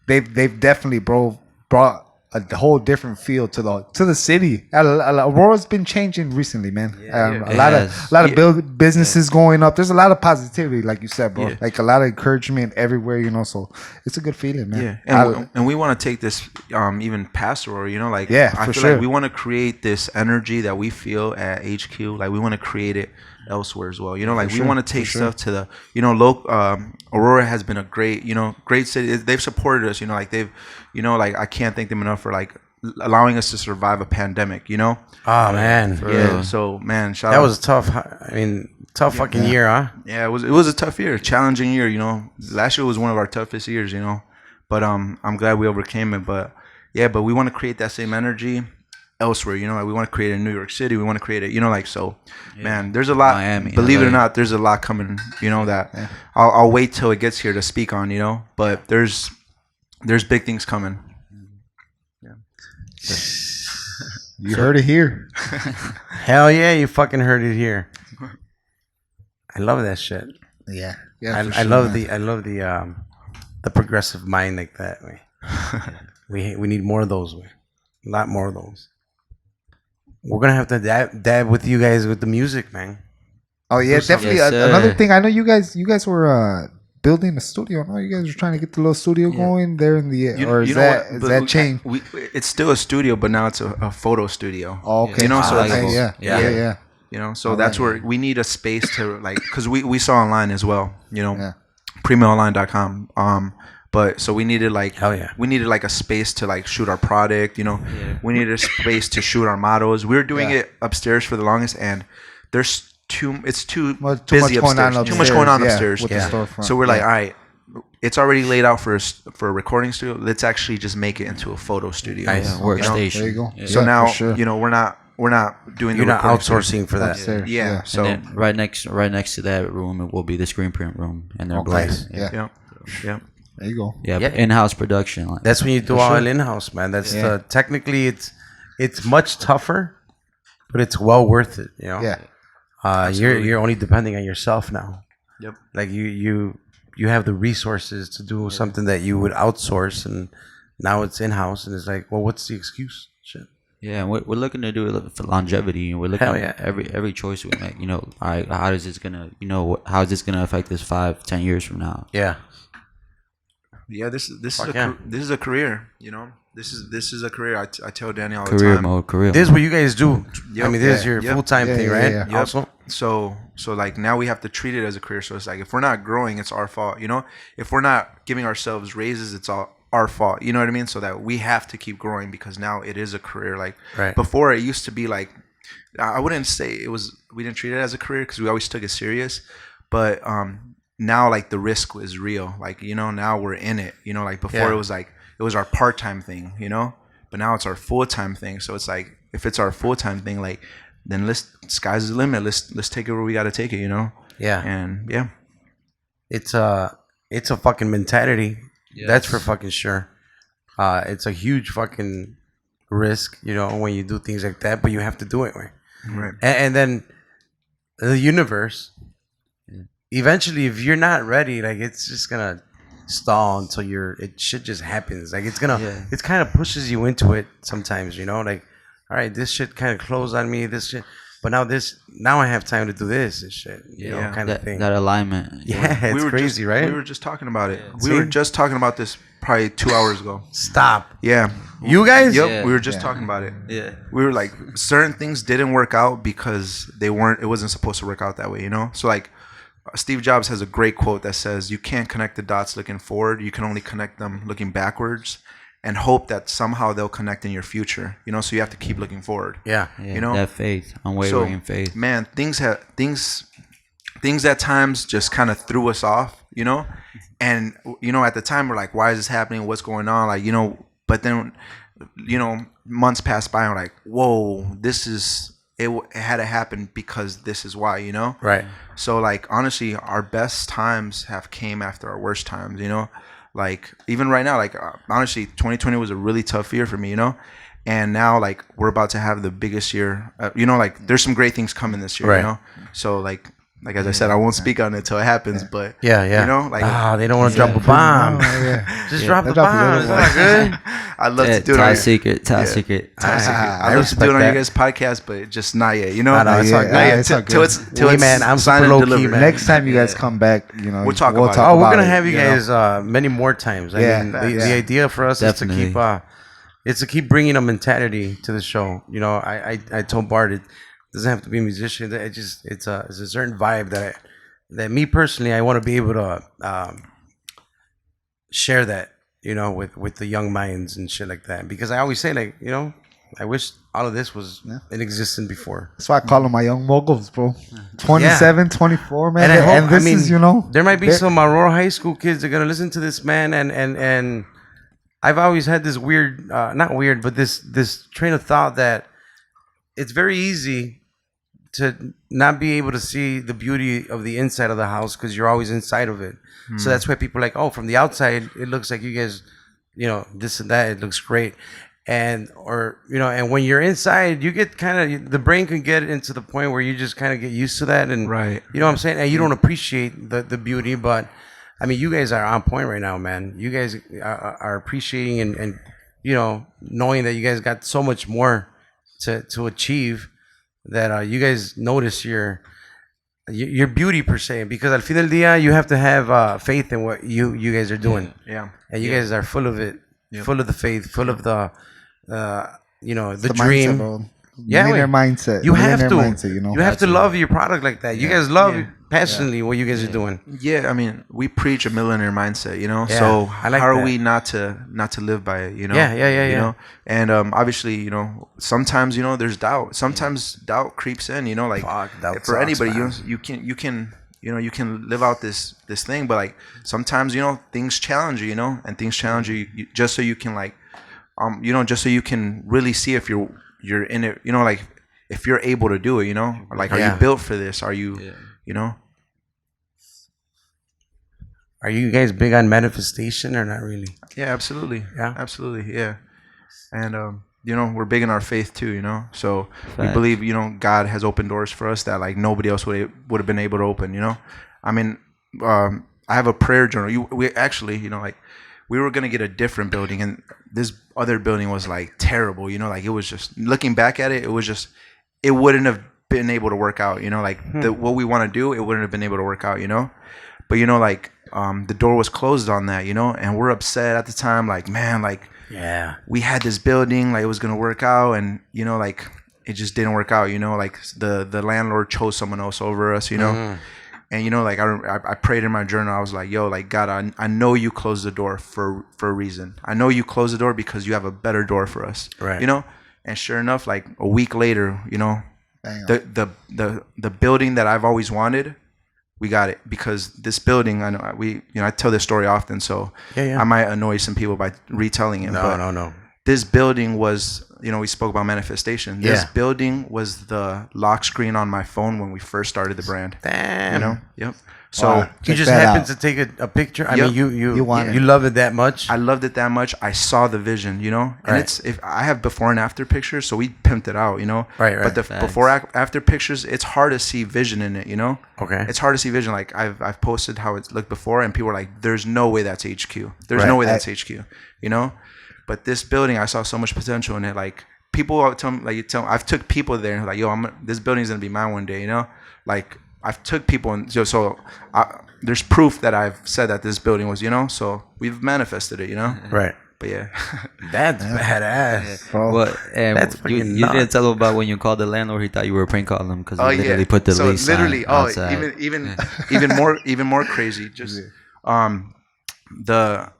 they've definitely, bro, brought a whole different feel to the city. Aurora's been changing recently, man. A lot of businesses going up. There's a lot of positivity, like you said, bro. Yeah. Like a lot of encouragement everywhere, So it's a good feeling, man. Yeah, and we want to take this even past Aurora, I for feel sure. like we want to create this energy that we feel at HQ. Like we want to create it elsewhere as well. We want to take stuff to the local. Aurora has been a great great city. They've supported us. Like they've I can't thank them enough for like allowing us to survive a pandemic. Oh man, Yeah. So man, shout that out. was tough. I mean, tough fucking year, huh? Yeah, it was a tough year, challenging year. Last year was one of our toughest years. But I'm glad we overcame it. But we want to create that same energy elsewhere. Like we want to create it in New York City. We want to create it. So. Man, there's a lot. Miami, believe it LA. or not, there's a lot coming. That I'll wait till it gets here to speak on. But there's big things coming. You heard it here. Hell yeah, you fucking heard it here. I love that shit. Yeah. I love the progressive mind like that. We need more of those. A lot more of those. We're gonna have to dab with you guys with the music, man. Oh yeah, definitely. Yes, Another sir. thing, I know you guys were building a studio. No, you guys were trying to get the little studio going there in the or is that changed? It's still a studio, but now it's a photo studio. Oh, okay. So I like it's- it. Yeah. So that's where we need a space to because we saw online as well. Yeah. PreMilonline.com. But so we needed Hell yeah. we needed a space to shoot our product. We needed a space to shoot our models. We were doing it upstairs for the longest, and there's too busy upstairs. Too much going on upstairs. with the storefront. So we're like, all right, it's already laid out for a recording studio. Let's actually just make it into a photo studio. Nice. Workstation. there you go. Yeah. So Yeah, now for sure. we're not doing You're the not recording studio. outsourcing for that. Upstairs. Yeah. So And then right next to that room, it will be the screen print room, and they're Nice. black. Yeah. yeah. There you go. Yeah, Yeah. in-house production. Like, That's when you do all in-house, man. That's technically it's much tougher, but it's well worth it. Yeah. You're only depending on yourself now. Yep. Like you have the resources to do something that you would outsource, and now it's in-house, and it's like, well, what's the excuse? Shit. yeah, and we're looking to do it for longevity, and we're looking Hell at every choice we make. All right, how is this gonna, how is this gonna affect us 5-10 years from now? Yeah. Yeah, this is Fuck yeah. this is a career. This is a career. I tell Danny all the Career time. mode, career. This is what you guys do. Yep. I mean, this is Yeah. your Yep. full-time thing, Yeah, right? yeah. Yep. Also. So now we have to treat it as a career. So it's like if we're not growing, it's our fault. If we're not giving ourselves raises, it's all our fault. You know what I mean? So that we have to keep growing because now it is a career. Right. Before it used to be like, I wouldn't say it was. We didn't treat it as a career because we always took it serious. But now the risk is real. Now we're in it. Before Yeah. it was our part-time thing. But now it's our full-time thing. So it's like if it's our full-time thing, then sky's the limit. Let's take it where we got to take it. Yeah. And yeah. It's a fucking mentality. Yes. That's for fucking sure. It's a huge fucking risk, you know, when you do things like that, but you have to do it, right? Right. And then the universe, eventually, if you're not ready, like it's just gonna stall until it shit just happens. Like it's kind of pushes you into it sometimes, you know, like, all right, this shit kind of closed on me, this shit, but now I have time to do this and shit, you know, kind of thing. That alignment. Yeah, it's crazy, right? We were just talking about it. We were just talking about this probably 2 hours ago. Stop. Yeah. You guys? Yep. Yeah. We were just talking about it. Yeah. We were like, certain things didn't work out because it wasn't supposed to work out that way, you know? So like, Steve Jobs has a great quote that says, you can't connect the dots looking forward. You can only connect them looking backwards and hope that somehow they'll connect in your future, you know? So you have to keep looking forward. Yeah. You know? That faith, unwavering faith. Man, things at times just kind of threw us off, you know? And, you know, at the time we're like, why is this happening? What's going on? Like, you know, but then, you know, months passed by and we're like, whoa, it had to happen because this is why, you know? Right. So like, honestly, our best times have came after our worst times, you know? Like, even right now, like, honestly, 2020 was a really tough year for me, you know? And now, like, we're about to have the biggest year, you know, like, there's some great things coming this year, right. you know? So, like as I said, I won't speak on it until it happens, but, yeah. you know, like, they don't want to drop a bomb. Just drop the bomb. It's not good. I'd love to do it. Top secret. I'd love to do it on your guys' podcast, but just not yet, you know? No, it's all good. It's all good. Till it's man, I'm signed super and low key, delivered. man. Next time you guys come back, you know, We'll talk about it. We're gonna it, have you guys many more times. I mean, the idea for us Definitely. is to keep bringing a mentality to the show. You know, I told Bart it doesn't have to be a musician. It's a certain vibe that me personally I want to be able to share that, you know, with the young minds and shit like that. Because I always say, like, you know, I wish all of this was in existence before. That's why I call them my young moguls, bro. 27, 24, man. And I hope, And this is, you know, there might be some Aurora High School kids that are gonna listen to this, man. And I've always had this weird, not weird, but this train of thought that it's very easy to not be able to see the beauty of the inside of the house because you're always inside of it. So that's why people are like, oh, from the outside it looks like you guys, you know, this and that, it looks great. And or you know, and when you're inside, you get kind of, the brain can get into the point where you just kind of get used to that, and Right. you know what I'm saying, and you don't appreciate the beauty. But I mean, you guys are on point right now, man. You guys are appreciating and you know, knowing that you guys got so much more to achieve, that you guys notice your beauty per se, because al fin del día you have to have faith in what you guys are doing. Yeah. And you guys are full of it, full of the faith, full of the you know, the mindset, dream. bro. Yeah, Millionaire mindset. You have to. Millionaire mindset, you know. You have to love your product like that. You guys love passionately what you guys are doing. Yeah, I mean, we preach a millionaire mindset, you know. Yeah, so I like how are that. we not to live by it, you know? Yeah. You know, and obviously, you know, sometimes, you know, there's doubt. Sometimes doubt creeps in, you know, like Fuck, doubt for sucks, anybody, man. you can you know, you can live out this thing, but like sometimes, you know, things challenge you, you know, and things challenge you just so you can like, you know, just so you can really see if you're in it, you know, like if you're able to do it, you know, like are you built for this? Are you, you know? Are you guys big on manifestation or not really? Yeah, absolutely. Yeah? Absolutely. Yeah. And, you know, we're big in our faith too, you know? So we Facts. believe, you know, God has opened doors for us that like nobody else would have been able to open, you know? I mean, I have a prayer journal. We actually, you know, like we were going to get a different building, and this other building was like terrible, you know, like it was just, looking back at it, it was just, it wouldn't have been able to work out, you know, like what we want to do, it wouldn't have been able to work out, you know? But, you know, like, the door was closed on that, you know, and we're upset at the time, like, man, like, Yeah. we had this building, like it was gonna work out, and you know, like it just didn't work out, you know, like the landlord chose someone else over us, you know. And you know, like I prayed in my journal, I was like, yo, like God, I know you closed the door for a reason. I know you closed the door because you have a better door for us, Right. you know. And sure enough, like a week later, you know, Bam. the building that I've always wanted, we got it. Because this building, I know I tell this story often, so Yeah. I might annoy some people by retelling it. No. This building was, you know, we spoke about manifestation. This Yeah. building was the lock screen on my phone when we first started the brand. Damn. You know, yep. So Wow. You Check just that happened out. to take a picture. I Yep. mean, you want you it. love it that much. I loved it that much. I saw the vision, you know, and Right. it's if I have before and after pictures, so we pimped it out, you know. Right, right. But the Thanks. before after pictures, it's hard to see vision in it, you know. Okay. It's hard to see vision. Like I've posted how it looked before, and people are like, "There's no way that's HQ. There's Right. no way that's HQ," you know. But this building, I saw so much potential in it. Like people will tell me, I've took people there and like, "Yo, this building's gonna be mine one day," you know. Like I've took people and there's proof that I've said that this building was, you know. So we've manifested it, you know. Right. But yeah, That's badass. Bro. Well, and That's you, fucking you nuts. didn't tell him about when you called the landlord. He thought you were prank calling him because oh he literally yeah. put the So lease literally, sign outside. even more crazy. Just the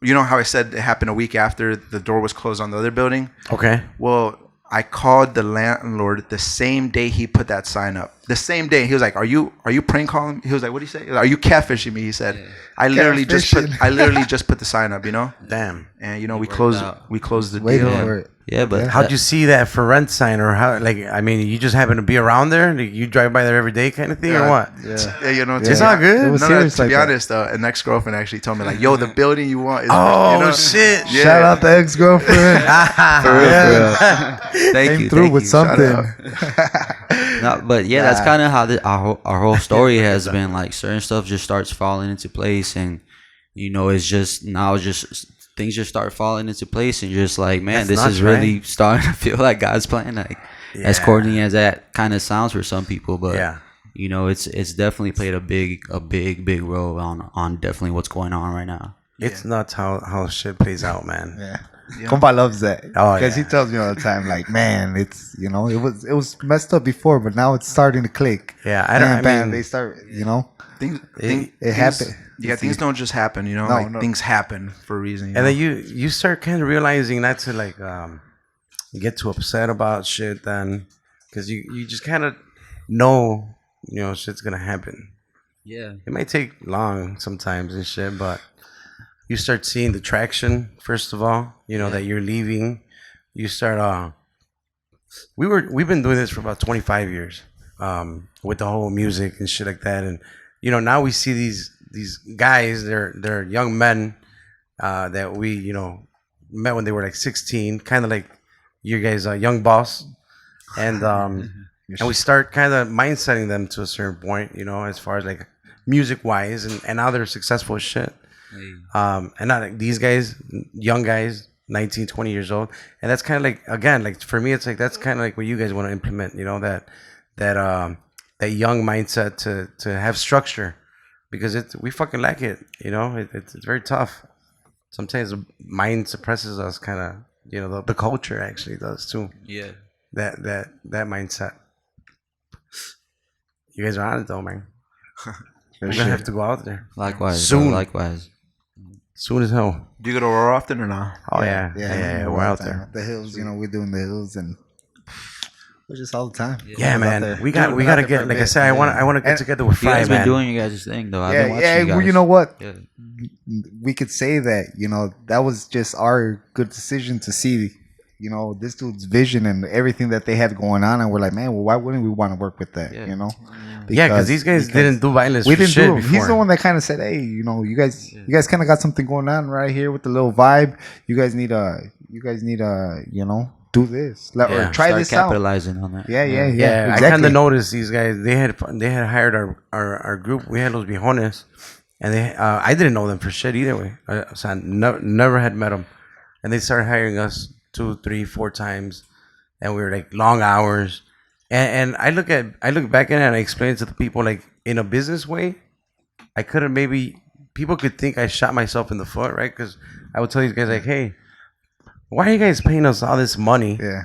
you know how I said it happened a week after the door was closed on the other building. Okay. Well, I called the landlord the same day he put that sign up. The same day he was like, "Are you prank calling?" He was like, "What do you say? Are you catfishing me?" He said, "I literally just put the sign up, you know." Damn. And you know we worked closed out. the Wait deal. for it. Yeah, but How'd you see that for rent sign, or how? Like, I mean, you just happen to be around there. Like, you drive by there every day, kind of thing, or what? Yeah, you know, It's all good. It was No, serious to like be that. honest, an ex-girlfriend actually told me like, "Yo, the building you want is." Oh you know? shit! Yeah. Shout out the ex-girlfriend. thank Came you, through thank with you. something. No, but yeah, that's kind of how our whole story has been. Like certain stuff just starts falling into place, and you know, it's just things just start falling into place, and you're just like, man, That's this nuts, is really right? starting to feel like God's plan. Like as Yeah. corny as that kind of sounds for some people, but Yeah. you know, it's definitely played a big role on definitely what's going on right now. It's nuts how shit plays out, man. Yeah. Compa loves that. Oh, Because yeah. he tells me all the time, like, man, it's, you know, it was messed up before, but now it's starting to click. Yeah, I don't- I mean- they start, you know, Things it happened. Yeah, things don't just happen, you know. No, like no. things happen for a reason. And then you start kind of realizing not to like get too upset about shit, then, because you just kind of know, you know, shit's gonna happen. Yeah. It might take long sometimes and shit, but you start seeing the traction first of all. You know that you're leaving. You start. We've been doing this for about 25 years, with the whole music and shit like that, and you know now we see these guys. They're young men that we met when they were like 16, kind of like you guys, young boss, and we start kind of mindsetting them to a certain point, you know, as far as like music wise, and now they're successful as shit. And not like these guys, young guys, 19, 20 years old, and that's kind of like, again, like for me, it's like that's kind of like what you guys want to implement, you know, that young mindset to have structure, because we fucking lack it, you know. It's very tough. Sometimes the mind suppresses us, kind of, you know, the culture actually does too. Yeah. That mindset. You guys are on it though, man. We're gonna have to go out there Likewise. Soon. Bro, likewise. soon as hell. Do you go to Aurora often or not? Oh yeah, we're out there. The hills, you know, we're doing the hills, and we're just all the time. Yeah, We're out man. there. We got We're to out there get. for a Like I bit. said, I want to get And together with You guys Fry, been man. doing your guys' thing though. I've been Yeah, watching yeah. you Well, guys. you know what? Yeah. We could say that, you know, that was just our good decision to see, you know, this dude's vision and everything that they had going on, and we're like, man, well, why wouldn't we want to work with that? Yeah. You know? Yeah, because these guys didn't do violence. We for didn't shit do it. before. He's the one that kind of said, "Hey, you know, you guys kind of got something going on right here with the little vibe. You guys need you know, do this or try Start this out." capitalizing on that. Yeah. Yeah, exactly. I kind of noticed these guys. They had hired our group. We had Los Viejones, and I didn't know them for shit either way. So I never had met them, and they started hiring us 2, 3, 4 times, and we were like long hours. And I look back at it and I explain it to the people, like, in a business way, I could have people could think I shot myself in the foot, right? Because I would tell these guys like, hey, why are you guys paying us all this money? Yeah.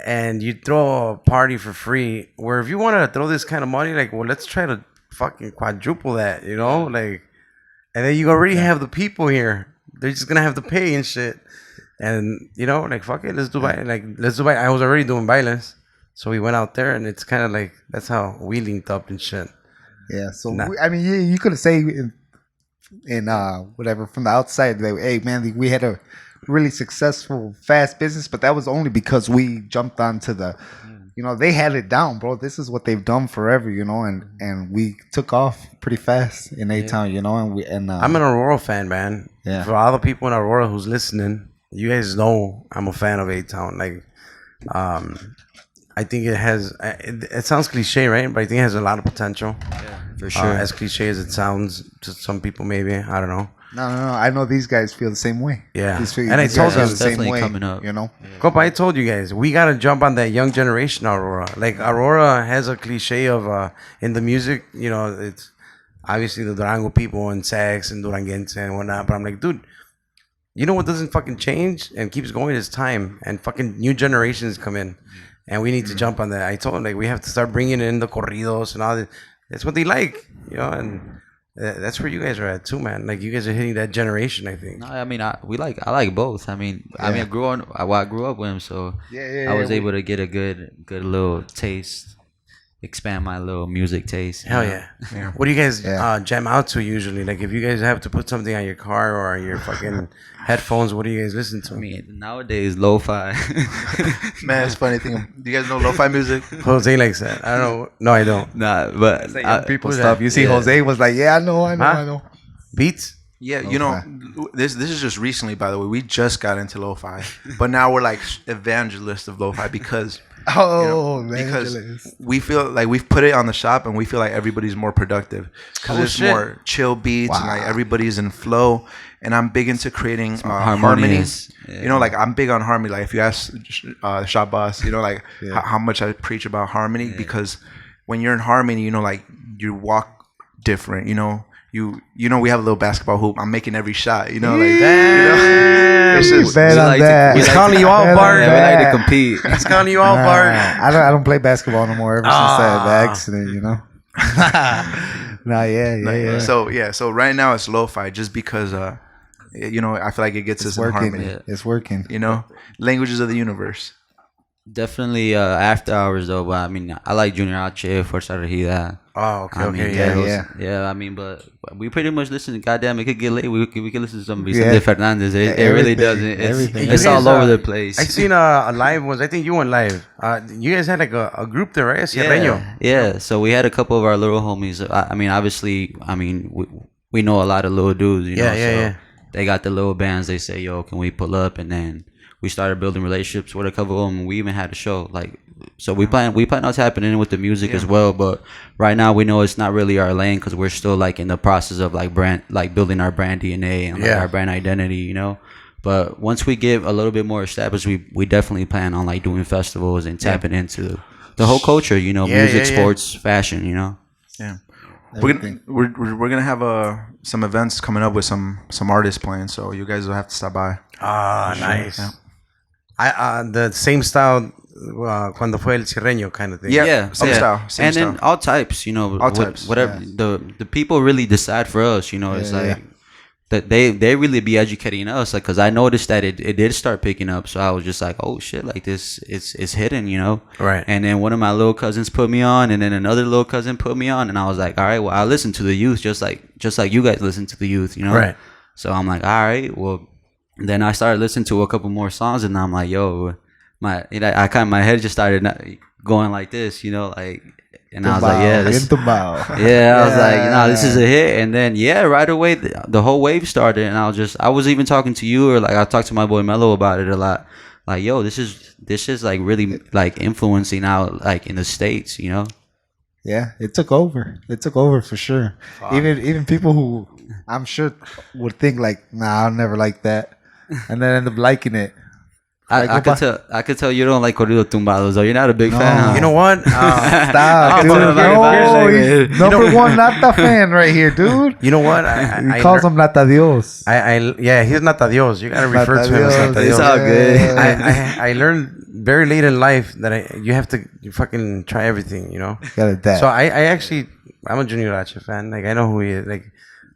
And you throw a party for free, where if you want to throw this kind of money, like, well, let's try to fucking quadruple that, you know, like, and then you already have the people here. They're just gonna have to pay and shit, and you know, like, fuck it, let's do let's do. I was already doing violence, so we went out there, and it's kind of like that's how we linked up and shit. Yeah. So Nah. I mean, you could say in whatever from the outside, that, hey man, we had a really successful fast business, but that was only because we jumped onto the you know, they had it down, bro. This is what they've done forever, you know, and we took off pretty fast in A-Town, you know, and I'm an Aurora fan, man. Yeah. For all the people in Aurora who's listening, you guys know I'm a fan of A-Town. Like, I think it has. It sounds cliche, right? But I think it has a lot of potential. Yeah, for sure. As cliche as it sounds to some people, maybe I don't know. No. I know these guys feel the same way. Yeah. And I told them, the same definitely way, coming up. you know. Copa, I told you guys, we gotta jump on that young generation, Aurora. Like Aurora has a cliche of in the music, you know, it's obviously the Durango people and Sax and Duranguense and whatnot. But I'm like, dude, you know what doesn't fucking change and keeps going is time, and fucking new generations come in, and we need to jump on that. I told them, like, we have to start bringing in the corridos and all that. That's what they like, you know, and that's where you guys are at too, man. Like, you guys are hitting that generation, I think. No, I mean, I like both. I mean, I grew up with him, so I was able to get a good little taste, expand my little music taste. Hell yeah. What do you guys jam out to usually? Like, if you guys have to put something on your car or on your fucking headphones, what do you guys listen to? I mean, nowadays, lo-fi. Man, it's funny thing. Do you guys know lo-fi music? Jose likes that. I don't know. No, I don't. Nah, but People stuff. You see, Jose was like, "Yeah, I know." Beats? Yeah, you know, this is just recently, by the way. We just got into lo-fi, but now we're like evangelists of lo-fi because because we feel like we've put it on the shop and we feel like everybody's more productive because it's more chill beats and like everybody's in flow. And I'm big into creating harmony. Yeah. You know, like I'm big on harmony. Like if you ask Shop Boss, you know, like how much I preach about harmony because when you're in harmony, you know, like you walk different. You know, we have a little basketball hoop. I'm making every shot. You know, like it's just He's calling you out, Bart. We like to compete. He's calling you out, Bart. I don't play basketball no more ever since the accident, you know. Yeah. So right now it's lo-fi just because you know, I feel like it gets us in harmony. It's working. You know, languages of the universe. Definitely after hours though, but I mean, I like Junior H, Fuerza Regida. Oh, okay, I mean, yeah. I mean, but we pretty much listen to goddamn. It could get late. We could listen to some Vicente Fernandez. It really doesn't. It's all over the place. I seen a live was. I think you went live. You guys had like a group there, right? Yeah. So we had a couple of our little homies. I mean, obviously, we know a lot of little dudes. You know, so they got the little bands. They say, "Yo, can we pull up?" And then we started building relationships with a couple of them. We even had a show so we plan on tapping in with the music as well. But right now we know it's not really our lane because we're still like in the process of like building our brand DNA and like our brand identity, you know. But once we get a little bit more established, we definitely plan on like doing festivals and tapping into the whole culture, you know, music, sports, fashion, you know. Yeah. We're gonna have some events coming up with some artists playing, so you guys will have to stop by. Nice. Yeah. The same style cuando fue el Sirreño kind of thing. Same style. And then all types, you know, all types. Whatever the people really decide for us, you know. It's like that they really be educating us, like, because I noticed that it did start picking up, so I was just like, oh shit, like this it's hidden, you know. Right. And then one of my little cousins put me on, and then another little cousin put me on, and I was like, all right, well, I listen to the youth just like you guys listen to the youth, you know. Right. So I'm like, all right, well. Then I started listening to a couple more songs, and I'm like, yo, my head just started going like this, you know, like, and I was like, I was like, no, this is a hit. And then right away the whole wave started, and I was even talking to you, or like I talked to my boy Mello about it a lot, like, yo, this is like really like influencing out like in the States, you know. Yeah, it took over for sure. Even people who I'm sure would think like, nah, I'll never like that, and then end up liking it. I could tell you don't like corrido tumbados, though. You're not a big fan. Huh? You know what? Stop, dude. Number one Nata fan right here, dude. You know what? He calls him Nata Dios. He's Nata Dios. You gotta refer to him as Nata Dios. It's all good. I learned very late in life that you have to fucking try everything, you know. Got it. So I'm a Junior H fan. Like, I know who he is. Like,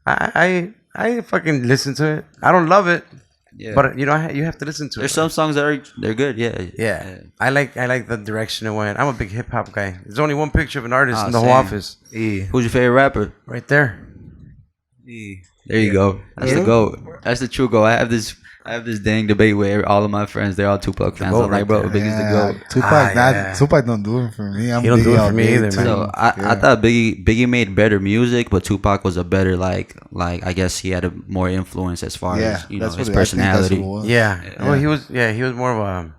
I fucking listen to it. I don't love it. Yeah. But you know, you have to listen to it. There's some songs that they're good. Yeah. I like the direction it went. I'm a big hip hop guy. There's only one picture of an artist in the whole office. Who's your favorite rapper? Right there. There you go. That's the GOAT. That's the true GOAT. I have this I have this dang debate where all of my friends, they're all Tupac fans. I'm like, bro, Biggie's the GOAT. Tupac, Tupac don't do it for me. He don't do it for me either, man. So I thought Biggie made better music, but Tupac was a better like I guess he had a more influence as far as his personality. Well, he was more of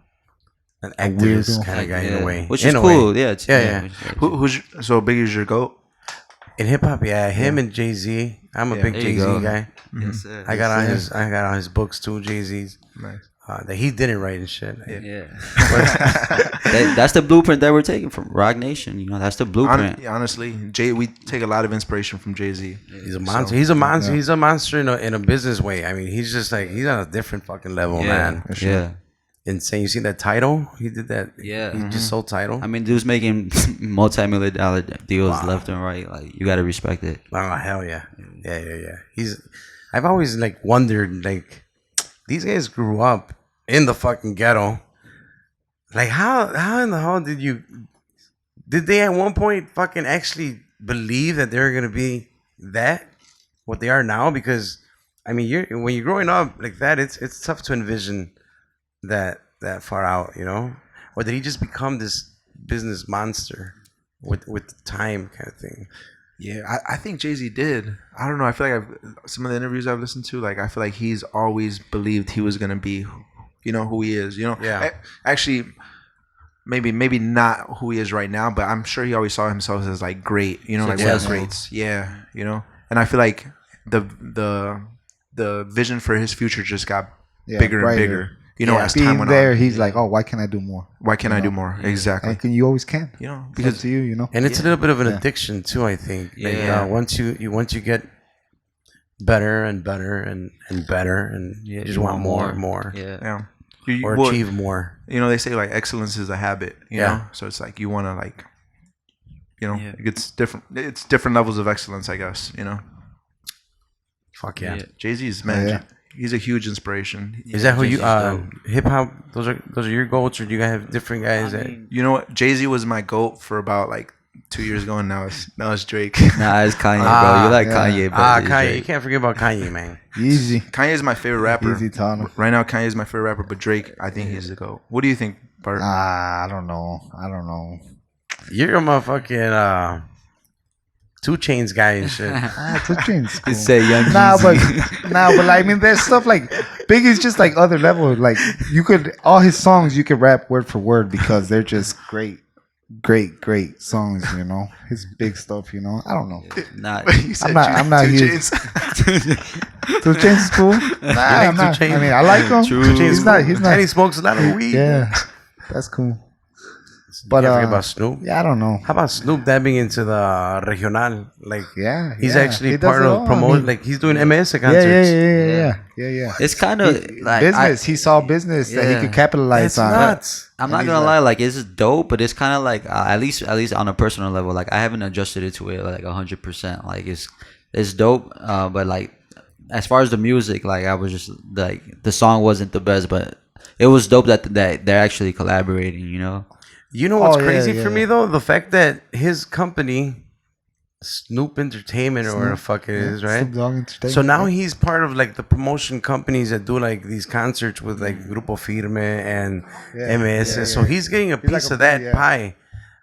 an activist kind of guy in a way, which is cool. Yeah. So Biggie's your GOAT? In hip hop, him and Jay-Z. I'm a big Jay-Z guy. Yes, sir. I got on his books too, Jay-Z's. Nice. That he didn't write and shit. Yeah. That's the blueprint that we're taking from Rock Nation. You know, that's the blueprint. Honestly, we take a lot of inspiration from Jay-Z. He's a monster. So, he's a monster. Yeah. He's a monster in a business way. I mean, he's just like he's on a different fucking level, man. Sure. Yeah. Insane. You see that title? He did that. Yeah. He just sold title. I mean, dude's making multi-million dollar deals left and right. Like, you got to respect it. Oh, hell yeah. Yeah. I've always like wondered, like, these guys grew up in the fucking ghetto. Like, how in the hell did they at one point fucking actually believe that they're going to be what they are now? Because, I mean, when you're growing up like that, it's tough to envision that far out, you know? Or did he just become this business monster with time kind of thing? Yeah, I think Jay-Z did. I don't know. I feel like some of the interviews I've listened to, like I feel like he's always believed he was gonna be, who he is. Actually, maybe not who he is right now, but I'm sure he always saw himself as like great. Like one of the greats. Yeah, And I feel like the vision for his future just got bigger and bigger. As time went on. He's like, oh, why can't I do more? Why can't I do more? Exactly. And you always can. Because to you, And it's a little bit of an addiction too, I think. Like, once you get better and better and better, and you just want more and more. Yeah. Or achieve more. They say like excellence is a habit. You know, so it's like you want to like, it's different. It's different levels of excellence, I guess. Fuck yeah. Jay-Z's man. Yeah. He's a huge inspiration. Is that who you hip hop? Those are your goats, or do you guys have different guys? You know what? Jay-Z was my goat for about like 2 years ago, and now it's Drake. Nah, it's Kanye, bro. You like Kanye, bro. Kanye. You can't forget about Kanye, man. Easy. Kanye is my favorite rapper. Easy, Tana. Right now, Kanye is my favorite rapper, but Drake, I think he's the goat. What do you think, Bart? I don't know. You're a motherfucking 2 Chainz guy and shit. 2 Chainz. Cool. Say young. But like, I mean, there's stuff like Biggie's just like other level. Like all his songs you could rap word for word because they're just great songs. His big stuff. I don't know. I'm not huge. 2 Chainz is cool. I'm not. I mean, I like him. He's not. And he smokes a lot of weed. Yeah, that's cool. But forget about Snoop. Yeah, I don't know. How about Snoop dabbing into the regional? Like, he's actually he part of promoting. Like, he's doing MS concerts. Yeah. It's kind of like business. He saw business that he could capitalize on. Nuts. I'm not gonna lie, like it's dope, but it's kind of like at least on a personal level, like I haven't adjusted it to it like 100%. Like it's dope, but like as far as the music, like I was just like the song wasn't the best, but it was dope that they're actually collaborating. You know what's crazy for me though? The fact that his company, Snoop Entertainment or whatever the fuck it is, right? Snoop Dogg Entertainment. So now he's part of like the promotion companies that do like these concerts with like Grupo Firme and MS. So he's getting a piece of that pie.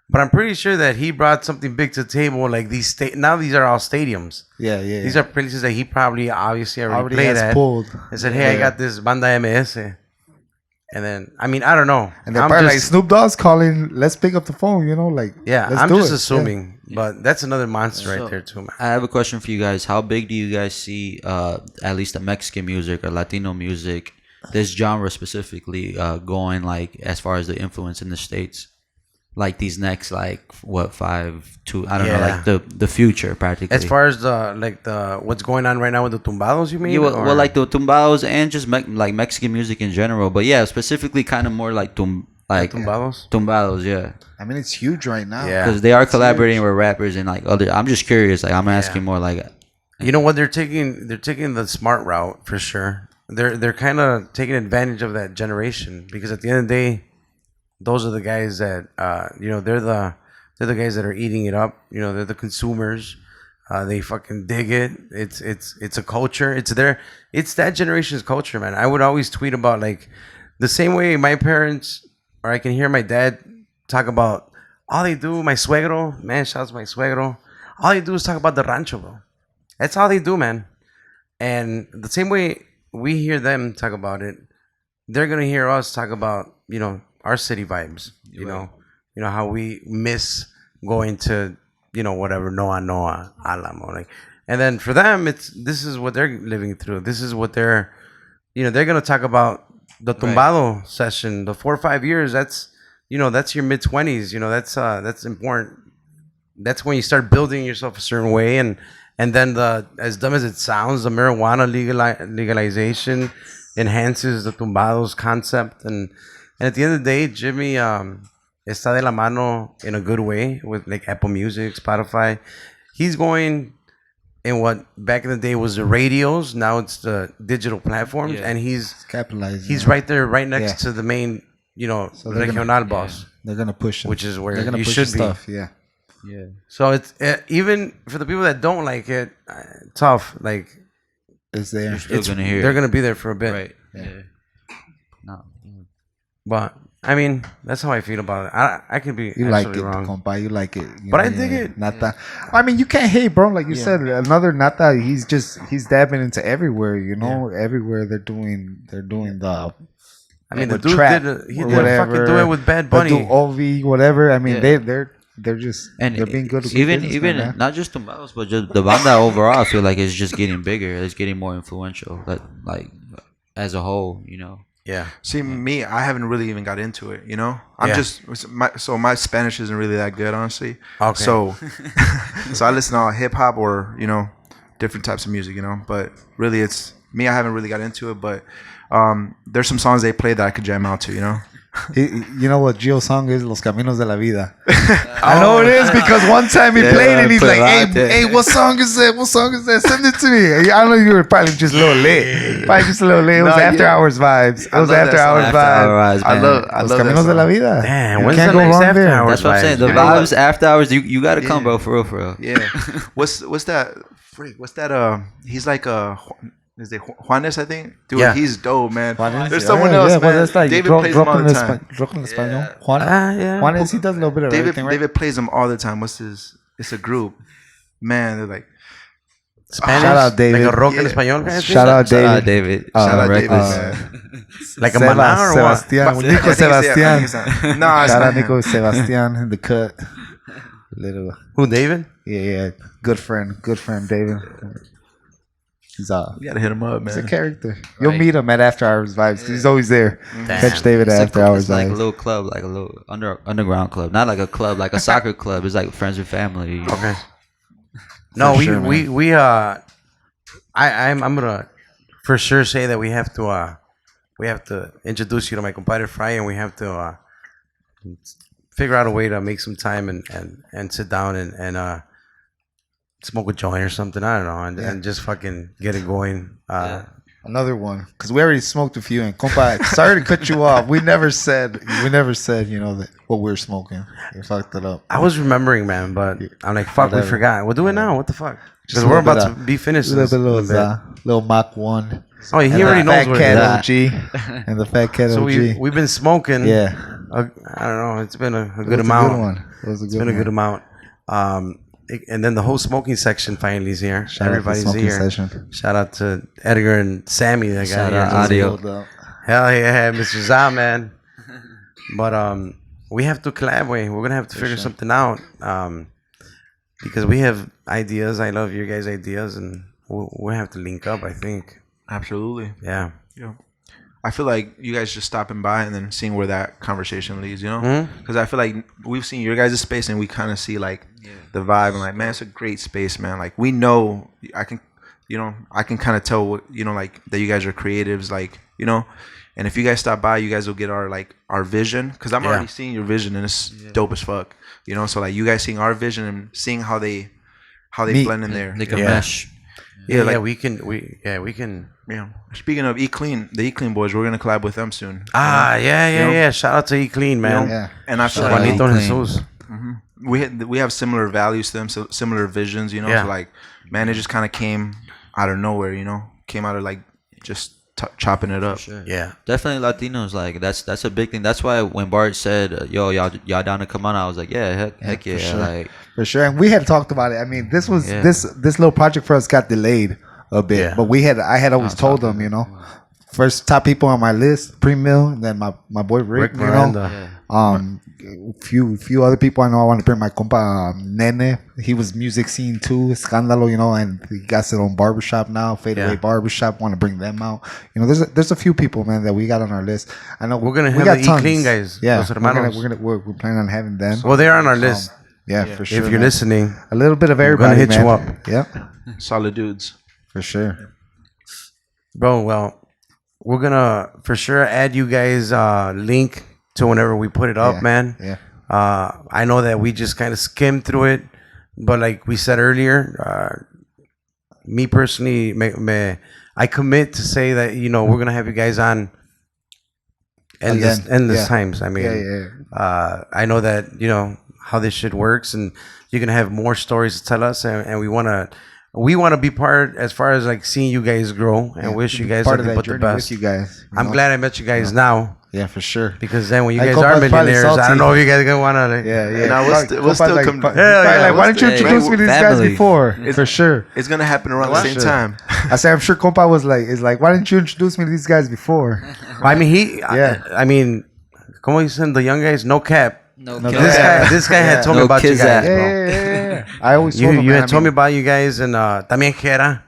But I'm pretty sure that he brought something big to the table. Like now these are all stadiums. Yeah. These are places that he probably obviously already played at. Pulled. And said, hey, I got this Banda MS. And then, I mean, I don't know. And they're probably like Snoop Dogg's calling, let's pick up the phone, like. Yeah, I'm just assuming. But that's another monster right there, too, man. I have a question for you guys. How big do you guys see, at least the Mexican music or Latino music, this genre specifically, going, like, as far as the influence in the States? Like, these next, like, what, 5, 2, I don't know, like, the future, practically. As far as what's going on right now with the tumbados, you mean? Yeah, well, like, the tumbados and just, like, Mexican music in general. But, yeah, specifically kind of more like tumbados? Tumbados, yeah. I mean, it's huge right now. Yeah. Because they are collaborating with rappers and, like, other... I'm just curious. Like, I'm asking more, like... You know what? They're taking the smart route, for sure. They're kind of taking advantage of that generation. Because at the end of the day... Those are the guys that they're the guys that are eating it up. They're the consumers. They fucking dig it. It's a culture. It's that generation's culture, man. I would always tweet about like the same way my parents, or I can hear my dad talk about all they do. My suegro, man, shouts my suegro. All they do is talk about the rancho, bro. That's all they do, man. And the same way we hear them talk about it, they're gonna hear us talk about our city vibes. You know how we miss going to whatever Noa Alamo, like, and then for them this is what they're living through. This is what they're gonna talk about the tumbado session, the 4 or 5 years. That's that's your mid-20s. That's important. That's when you start building yourself a certain way, and then as dumb as it sounds, the marijuana legalization enhances the tumbados concept, and at the end of the day, Jimmy está de la mano in a good way with like Apple Music, Spotify. He's going in what back in the day was the radios. Now it's the digital platforms, and he's capitalizing. He's right there, right next to the main, so regional boss. They're gonna push it, which is where they're gonna you push should stuff. be. Yeah. So it's even for the people that don't like it, tough. Like it's there. They're gonna be there for a bit. Right. Yeah. No. But I mean, that's how I feel about it. I could be you like it, wrong. compa. You like it, but I dig it. Nata. I mean, you can't hate, bro. Like you said, another Nata. He's dabbing into everywhere. Everywhere they're doing the. I mean, the dude did fucking do it with Bad Bunny. Do OV, whatever. I mean, they're just they're being good. Even not just Tumbados, but just the banda overall. I feel like it's just getting bigger. It's getting more influential. Like as a whole, Yeah. See, me, I haven't really even got into it. I'm just my Spanish isn't really that good, honestly. Okay. So I listen to all hip hop or different types of music. But really, it's me. I haven't really got into it, but there's some songs they play that I could jam out to. You know what Gio's song is? Los Caminos de la Vida. I know it is because one time he played it and he's like, hey, what song is that? What song is that? Send it to me. I know you were probably just a little lit. Probably just a little lit. It was after hours vibes. It was after hours vibes. I love Los Caminos de la Vida. Damn, when's the next after hours? That's what I'm saying. The vibes after hours, you gotta come, bro, for real. Yeah. What's that? Freak. What's that? He's like is it Juanes, I think? Dude, he's dope, man. Juanes, there's someone else, man. That's like David plays him all the time. Rock en español. Juanes, he does a little bit of everything, right? David plays them all the time. It's a group. Man, they're like... Spanish? Shout out, David. Like a rock en español? Shout out, David. Shout out, David, man. Like a Maná or what? Sebastian. Nico Sebastian. No, shout out Nico Sebastian in the cut. Little. Who, David? Yeah. Good friend, David. He's you gotta hit him up, man. He's a character. You'll meet him at After Hours Vibes. He's always there. Damn. Catch David at After Hours Vibes. Like a little club, like a little underground club. Not like a club, like a soccer club. It's like friends with family. Okay. No, I'm gonna for sure say that we have to introduce you to my compadre Fry, and we have to figure out a way to make some time and sit down and smoke a joint or something. I don't know, and just fucking get it going. Another one, because we already smoked a few. And compa, sorry to cut you off. We never said that what we're smoking. We fucked it up. I was remembering, man, but I'm like, fuck, we forgot. We'll do it now. What the fuck? Because Just we're a little about bit to be finished. A little bit, little Mach 1. Oh, he already knows what it is. Fat Cat OG and the Fat Cat So OG. we've been smoking. Yeah. I don't know. It's been a good amount. It's been a good amount. And then the whole smoking section finally is here. Everybody's here. Shout out to Edgar and Sammy that got here. Audio. Hell yeah, Mr. Za, man. But we have to collaborate. We're gonna have to figure something out. Because we have ideas. I love your guys' ideas, and we'll have to link up, I think. Absolutely. Yeah. I feel like you guys just stopping by and then seeing where that conversation leads, Because I feel like we've seen your guys' space and we kind of see like the vibe and like, man, it's a great space, man. Like we know I can kind of tell what, like that you guys are creatives, like, and if you guys stop by, you guys will get our vision. Cause I'm already seeing your vision and it's dope as fuck, so like you guys seeing our vision and seeing how they blend in there. They can mesh. Yeah, we can. Yeah. Speaking of the E Clean boys, we're gonna collab with them soon. Yeah. Shout out to E Clean, man. Yeah. And I feel Juanito like Jesus. we have similar values to them, so similar visions, you know. Yeah. So like, man, it just kind of came out of nowhere, you know. Came out of like just chopping it up. Sure. Yeah. Definitely Latinos, like that's a big thing. That's why when Bart said, "Yo, y'all down to come on," I was like, "Yeah, heck yeah!" sure. Like For sure, and we had talked about it. I mean, this was Yeah. this little project for us got delayed a bit, Yeah. but I had always told them, you know, first top people on my list, PreMil, and then my boy Rick, you Miranda. know, few other people I know. I want to bring my compa Nene. He was music scene too, Scandalo, you know, and he got his own barbershop now, Fadeaway Barbershop. Want to bring them out. You know, there's a few people, man, that we got on our list. I know We're gonna we have got the tons. E-Clean guys, Yeah, Los Hermanos. we're planning on having them. Well, they're on our list. Yeah, for sure. If you're man. listening, A little bit of gonna everybody, hit man. you up. Yep, Solid dudes. for sure. bro. Well, we're gonna for sure add you guys link to whenever we put it up, Yeah, man. yeah. I know that we just kind of skimmed through it, but like we said earlier, me personally, I commit to say that we're gonna have you guys on endless Yeah. times. I mean, I know that how this shit works, and you're gonna have more stories to tell us, and we wanna be part as far as like seeing you guys grow, and wish you guys part of nothing that but the journey best. with you guys. you I'm know? glad I met you guys now. Yeah, for sure. Because then when you Like, guys are Copa's probably millionaires, I don't salty. know if you guys gonna wanna like, Yeah. Nah, we'll still like, come- probably Hell yeah, like, why don't you we'll introduce stay- me to these family. guys before? For sure. It's gonna happen around the For same sure. time. I say I'm sure Compa is like, why didn't you introduce me to these guys before? I mean Yeah. I mean, como dicen the young guys, no cap. no, This guy had told me No about you kids guys, at- bro. Yeah. I always told You him, man, had I told me mean, about you guys, and también Jera,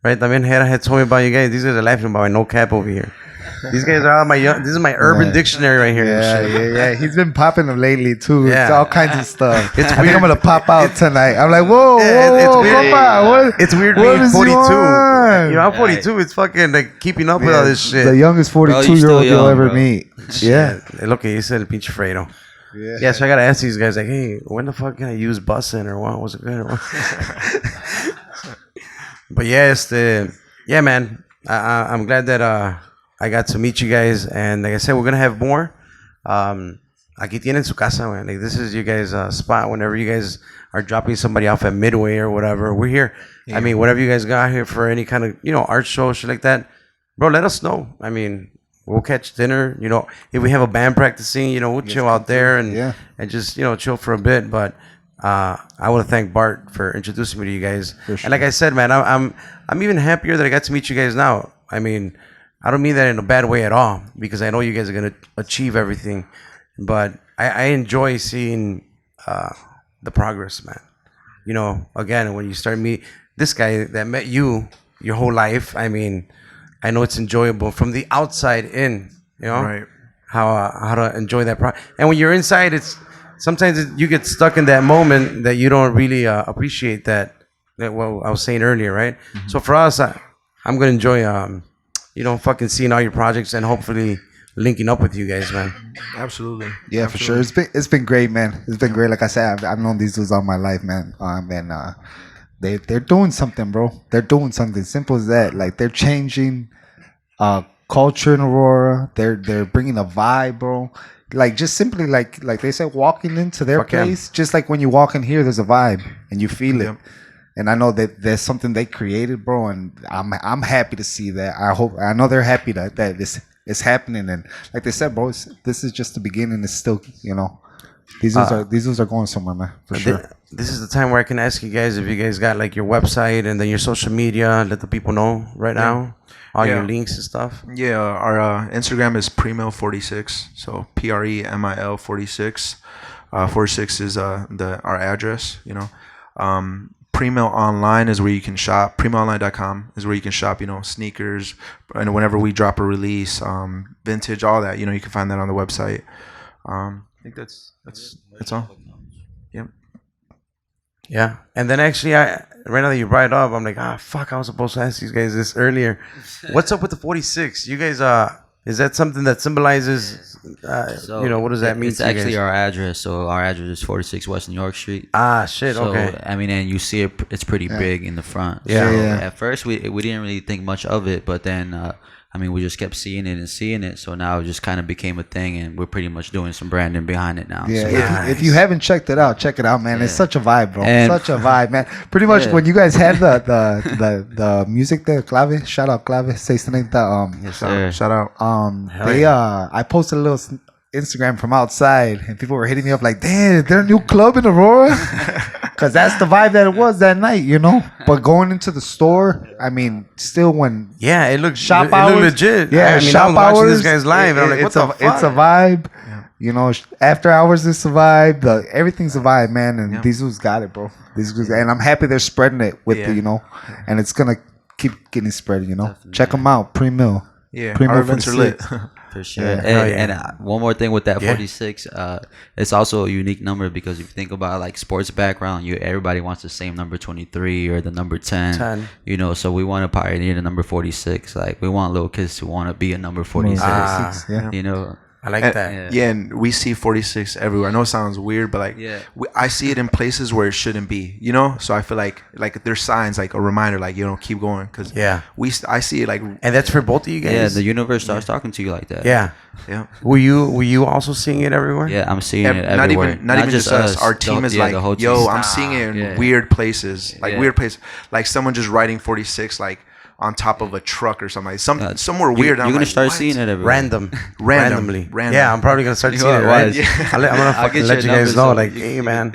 right? También Jera had told me about you guys. These guys are laughing about my no cap over here. These guys are all this is my urban dictionary right here. and shit. Yeah. He's been popping them lately too. It's Yeah. all kinds of stuff. It's I think weird. I'm gonna pop out tonight. I'm like, whoa, Yeah, it's weird. Compa, what? It's weird what being is he 42. on? I'm 42. It's fucking like keeping up with all this shit. The youngest Bro, you 42-year-old still you'll young, ever bro. meet. Yeah. Es lo que dice el pinche Fredo. Yeah, so I gotta ask these guys like, hey, when the fuck can I use busing or what? Was it good or what? But yeah, yeah, man. I'm glad that I got to meet you guys, and like I said, we're gonna have more. Aquí tienen su casa, man. Like this is you guys' spot. Whenever you guys are dropping somebody off at Midway or whatever, we're here. I mean, whatever you guys got here for any kind of art show, shit like that, bro. Let us know. I mean, we'll catch dinner. If we have a band practicing, we'll chill out there and just chill for a bit. But I want to thank Bart for introducing me to you guys. Sure. And like I said, man, I'm even happier that I got to meet you guys now. I mean, I don't mean that in a bad way at all, because I know you guys are gonna achieve everything. But I enjoy seeing the progress, man. Again, when you start meet this guy that met you your whole life, I mean, I know it's enjoyable from the outside in. Right. How to enjoy that and when you're inside, it's sometimes you get stuck in that moment that you don't really appreciate that what I was saying earlier, right? Mm-hmm. So for us, I'm gonna enjoy fucking seeing all your projects and hopefully linking up with you guys, man. Absolutely. Yeah, for sure. It's been great, man. It's been great. Like I said, I've known these dudes all my life, man. And they're doing something, bro. They're doing something. Simple as that. Like they're changing culture in Aurora. They're bringing a vibe, bro. Like just simply like they said, walking into their place. Just like when you walk in here, there's a vibe and you feel it. And I know that there's something they created, bro. And I'm happy to see that. I know they're happy that this is happening. And like they said, bro, this is just the beginning. It's still, these dudes are going somewhere, man. For sure. This is the time where I can ask you guys if you guys got like your website and then your social media. Let the people know right now all your links and stuff. Yeah, our Instagram is PreMil46. So PREMIL 46. 46 is our address. PreMil Online is where you can shop. PreMilOnline.com is where you can shop, sneakers, and whenever we drop a release, vintage, all that, you can find that on the website. I think that's all. Yep. Yeah. And then actually, right now that you brought it up, I'm like, fuck, I was supposed to ask these guys this earlier. What's up with the 46? You guys, is that something that symbolizes, what does that mean It's to you actually guys? our address. So our address is 46 West New York Street. Shit, So, okay. I mean, and you see it's pretty big in the front. Yeah. So Yeah. at first, we didn't really think much of it, but then I mean, we just kept seeing it and seeing it. So now it just kind of became a thing, and we're pretty much doing some branding behind it now. Yeah, So, if you haven't checked it out, check it out, man. It's such a vibe, bro. And- Such a vibe, man. Pretty much when you guys had the music there, Clave, shout out Clave, 630. yes, sir. Shout out. I posted a little Instagram from outside, and people were hitting me up like, "Damn, is there a new club in Aurora?" Because that's the vibe that it was that night, you know. But going into the store, I mean, still when Yeah, it looked shop it hours, looked legit. yeah, I mean, shop I was watching hours. this guy's live, and I'm like, what it's the a, fuck? It's a vibe. You know, after hours, it's a vibe. Everything's a vibe, man. And these dudes got it, bro. These dudes, and I'm happy they're spreading it with the, you know, and it's gonna keep getting spread. You know, check them out, PreMil. Yeah, PreMil our events are lit. For sure. Yeah. And one more thing with that 46, it's also a unique number because if you think about like sports background, everybody wants the same number 23 or the number 10. You know, so we want to pioneer the number 46. Like we want little kids to want to be a number 46. Yeah. You know. I like that. And we see 46 everywhere. I know it sounds weird, but like, I see it in places where it shouldn't be, you know. So I feel like there's signs, like a reminder, like, you know, keep going, because I see it like, And that's for both of you guys. Yeah, the universe starts talking to you like that. Yeah. Were you also seeing it everywhere? Yeah, I'm seeing it everywhere. Not even just us. Our team is like, the whole team. yo, I'm seeing it in weird places, like weird places, like someone just writing 46, like on top of a truck or something, like somewhere weird. You're gonna start seeing it everywhere. Randomly. Random. Yeah, I'm probably gonna start seeing it. Right? I'm gonna fucking let you guys know, like, hey man,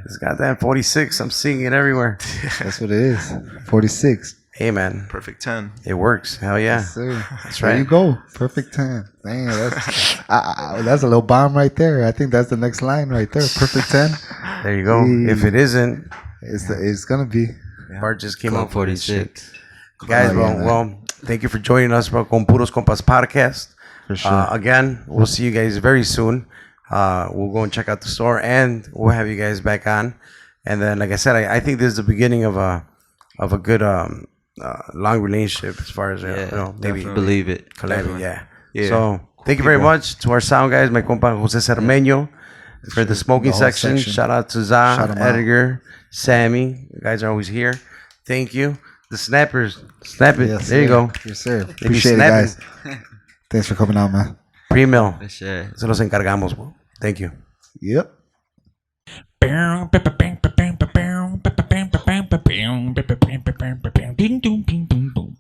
this goddamn 46. I'm seeing it everywhere. That's what it is. 46. Hey man, Perfect 10. it works. Hell yeah. Yes, sir. That's There right. you go. Perfect 10. Damn, that's a little bomb right there. I think that's the next line right there. Perfect 10. There you go. If it isn't, It's gonna be. Bart just came Club up with this shit. 46. Guys, well, thank you for joining us, bro, con Puros Compas podcast. For sure. Again, we'll see you guys very soon. We'll go and check out the store, and we'll have you guys back on. And then, like I said, I think this is the beginning of a good long relationship as far as you know, maybe Believe it. collab. Yeah. So thank you very much to our sound guys, my compa Jose Cermeño, for the smoking whole section. section. Shout out to Za, Shout 'em out. Edgar, Sammy. You guys are always here. Thank you. The snappers, snap it. Yes, there you sir. go. Yes, sir. be Appreciate it, snapping. guys. Thanks for coming out, man. PreMil. For sure. Se los encargamos, bro. Thank you. Yep. Ding dong ding dong dong.